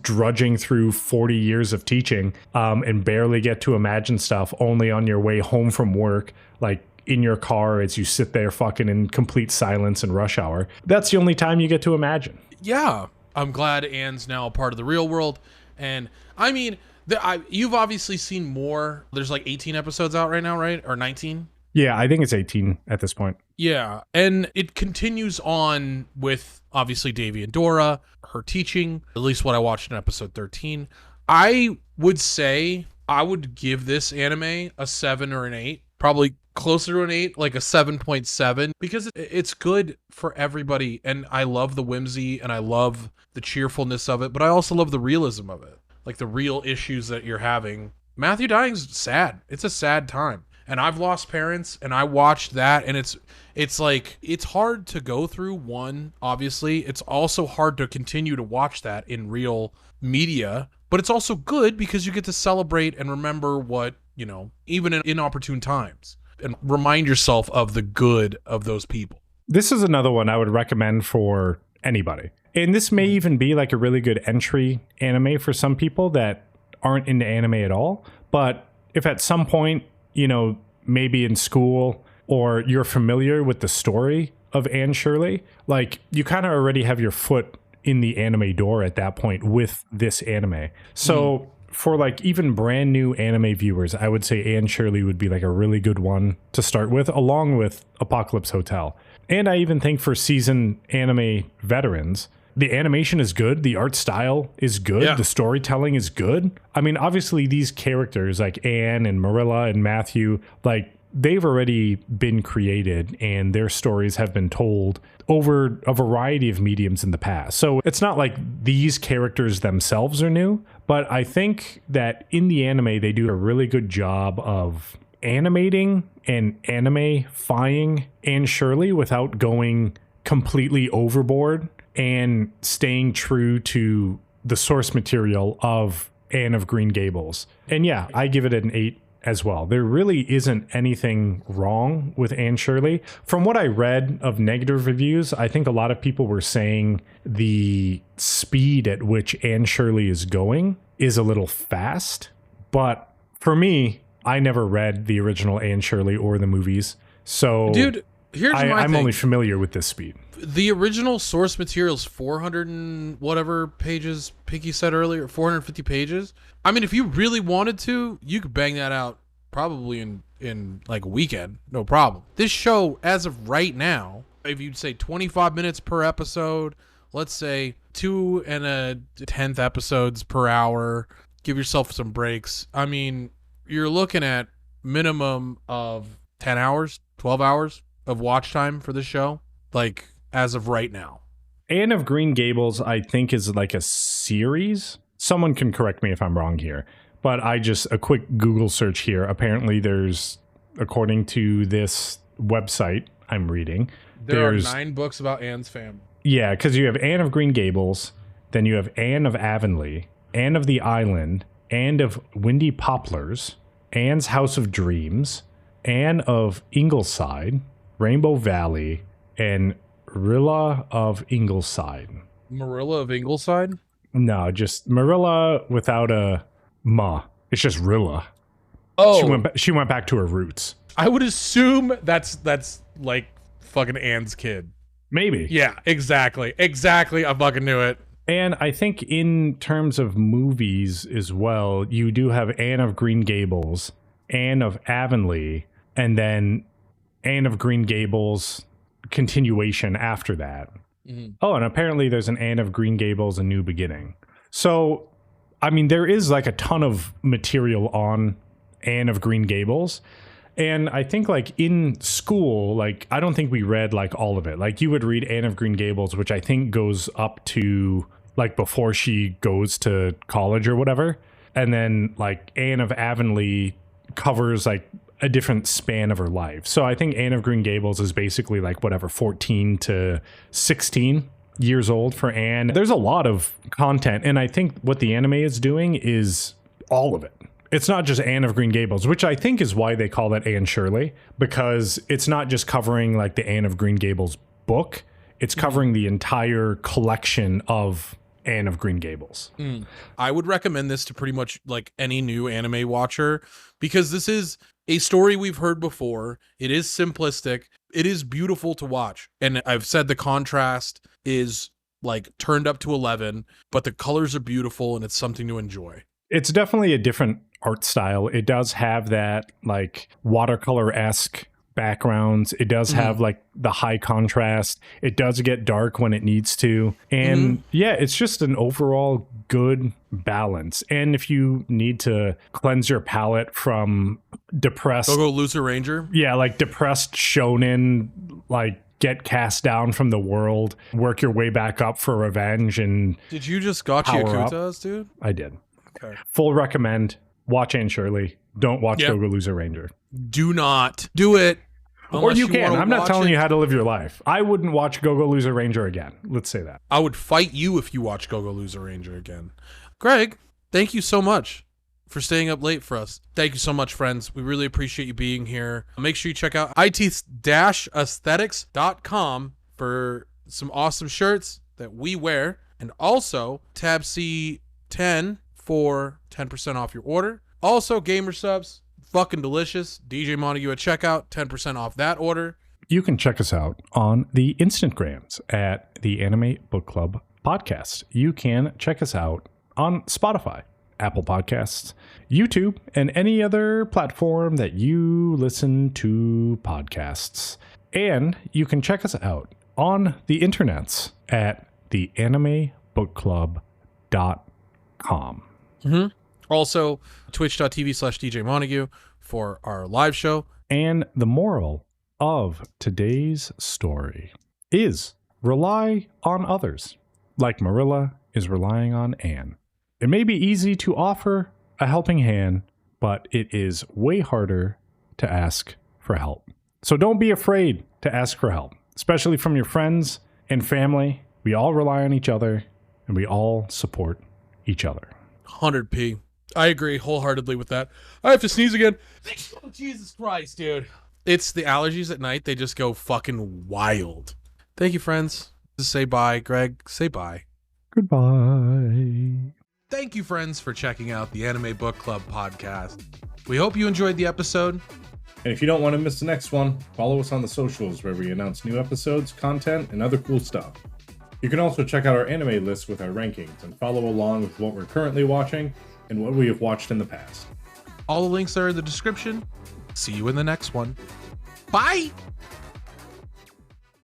drudging through 40 years of teaching and barely get to imagine stuff only on your way home from work, like in your car as you sit there fucking in complete silence and rush hour. That's the only time you get to imagine. Yeah. I'm glad Anne's now a part of the real world. And I mean, you've obviously seen more. There's like 18 episodes out right now, right? Or 19? Yeah, I think it's 18 at this point. Yeah, and it continues on with, obviously, Davy and Dora, her teaching, at least what I watched in episode 13. I would say I would give this anime a 7 or an 8, probably closer to an 8, like a 7.7, because it's good for everybody, and I love the whimsy, and I love the cheerfulness of it, but I also love the realism of it, like the real issues that you're having. Matthew dying's sad. It's a sad time. And I've lost parents, and I watched that, and it's like, it's hard to go through, one, obviously. It's also hard to continue to watch that in real media, but it's also good because you get to celebrate and remember what, even in inopportune times, and remind yourself of the good of those people. This is another one I would recommend for anybody. And this may even be like a really good entry anime for some people that aren't into anime at all. But if at some point, maybe in school, or you're familiar with the story of Anne Shirley, like you kind of already have your foot in the anime door at that point with this anime. So for like even brand new anime viewers, I would say Anne Shirley would be like a really good one to start with, along with Apocalypse Hotel. And I even think for seasoned anime veterans, the animation is good. The art style is good. Yeah. The storytelling is good. I mean, obviously these characters like Anne and Marilla and Matthew, like they've already been created and their stories have been told over a variety of mediums in the past. So it's not like these characters themselves are new, but I think that in the anime, they do a really good job of animating and anime-fying Anne Shirley without going completely overboard and staying true to the source material of Anne of Green Gables. And yeah, I give it an 8 as well. There really isn't anything wrong with Anne Shirley. From what I read of negative reviews, I think a lot of people were saying the speed at which Anne Shirley is going is a little fast. But for me, I never read the original Anne Shirley or the movies. So dude, here's my I'm thing. only familiar with this speed. The original source material is 400 and whatever pages Pinky said earlier, 450 pages. I mean, if you really wanted to, you could bang that out probably in like a weekend, no problem. This show, as of right now, if you'd say 25 minutes per episode, let's say 2 1/10 episodes per hour, give yourself some breaks. I mean, you're looking at minimum of 10 hours, 12 hours of watch time for this show, like as of right now. Anne of Green Gables, I think, is like a series. Someone can correct me if I'm wrong here, but a quick Google search here. Apparently there's, according to this website I'm reading, there's 9 books about Anne's family. Yeah, because you have Anne of Green Gables, then you have Anne of Avonlea, Anne of the Island, Anne of Windy Poplars, Anne's House of Dreams, Anne of Ingleside, Rainbow Valley, and Rilla of Ingleside. Marilla of Ingleside? No, just Marilla without a ma. It's just Rilla. Oh, she went back to her roots. I would assume that's like fucking Anne's kid. Maybe. Yeah, exactly. I fucking knew it. And I think in terms of movies as well, you do have Anne of Green Gables, Anne of Avonlea, and then Anne of Green Gables continuation after that. Mm-hmm. Oh, and apparently there's an Anne of Green Gables, A New Beginning. So, I mean, there is like a ton of material on Anne of Green Gables. And I think like in school, like I don't think we read like all of it. Like you would read Anne of Green Gables, which I think goes up to like before she goes to college or whatever. And then like Anne of Avonlea covers like a different span of her life. So I think Anne of Green Gables is basically like whatever, 14 to 16 years old for Anne. There's a lot of content. And I think what the anime is doing is all of it. It's not just Anne of Green Gables, which I think is why they call it Anne Shirley, because it's not just covering like the Anne of Green Gables book. It's covering the entire collection of Anne of Green Gables. I would recommend this to pretty much like any new anime watcher, because this is a story we've heard before. It is simplistic. It is beautiful to watch. And I've said the contrast is like turned up to 11, but the colors are beautiful and it's something to enjoy. It's definitely a different art style. It does have that like watercolor-esque backgrounds. It does have like the high contrast. It does get dark when it needs to. And yeah, it's just an overall good balance. And if you need to cleanse your palate from depressed Go Loser Ranger. Yeah, like depressed shonen, like get cast down from the world, work your way back up for revenge. And did you just gotcha Yakutas, dude? I did. Okay. Full recommend. Watch Anne Shirley. Don't watch Go Loser Ranger. Do not do it. Or you can. I'm not telling you how to live your life. I wouldn't watch Go Loser Ranger again. Let's say that. I would fight you if you watch Go Loser Ranger again. Greg, thank you so much for staying up late for us. Thank you so much, friends. We really appreciate you being here. Make sure you check out it-aesthetics.com for some awesome shirts that we wear. And also, tab C10 for 10% off your order. Also, Gamer Subs. Fucking delicious. DJ Montague at checkout, 10% off that order. You can check us out on the Instagrams at the Anime Book Club Podcast. You can check us out on Spotify, Apple Podcasts, YouTube, and any other platform that you listen to podcasts. And you can check us out on the internets at theanimebookclub.com. Also, twitch.tv/DJ Montague. for our live show. And the moral of today's story is rely on others, like Marilla is relying on Anne. It may be easy to offer a helping hand, but it is way harder to ask for help. So don't be afraid to ask for help, especially from your friends and family. We all rely on each other, and we all support each other. 100p. I agree wholeheartedly with that. I have to sneeze again. Oh, Jesus Christ, dude. It's the allergies at night. They just go fucking wild. Thank you, friends. Just say bye. Greg, say bye. Goodbye. Thank you, friends, for checking out the Anime Book Club podcast. We hope you enjoyed the episode. And if you don't want to miss the next one, follow us on the socials where we announce new episodes, content, and other cool stuff. You can also check out our anime list with our rankings and follow along with what we're currently watching and what we have watched in the past. All the links are in the description. See you in the next one. Bye!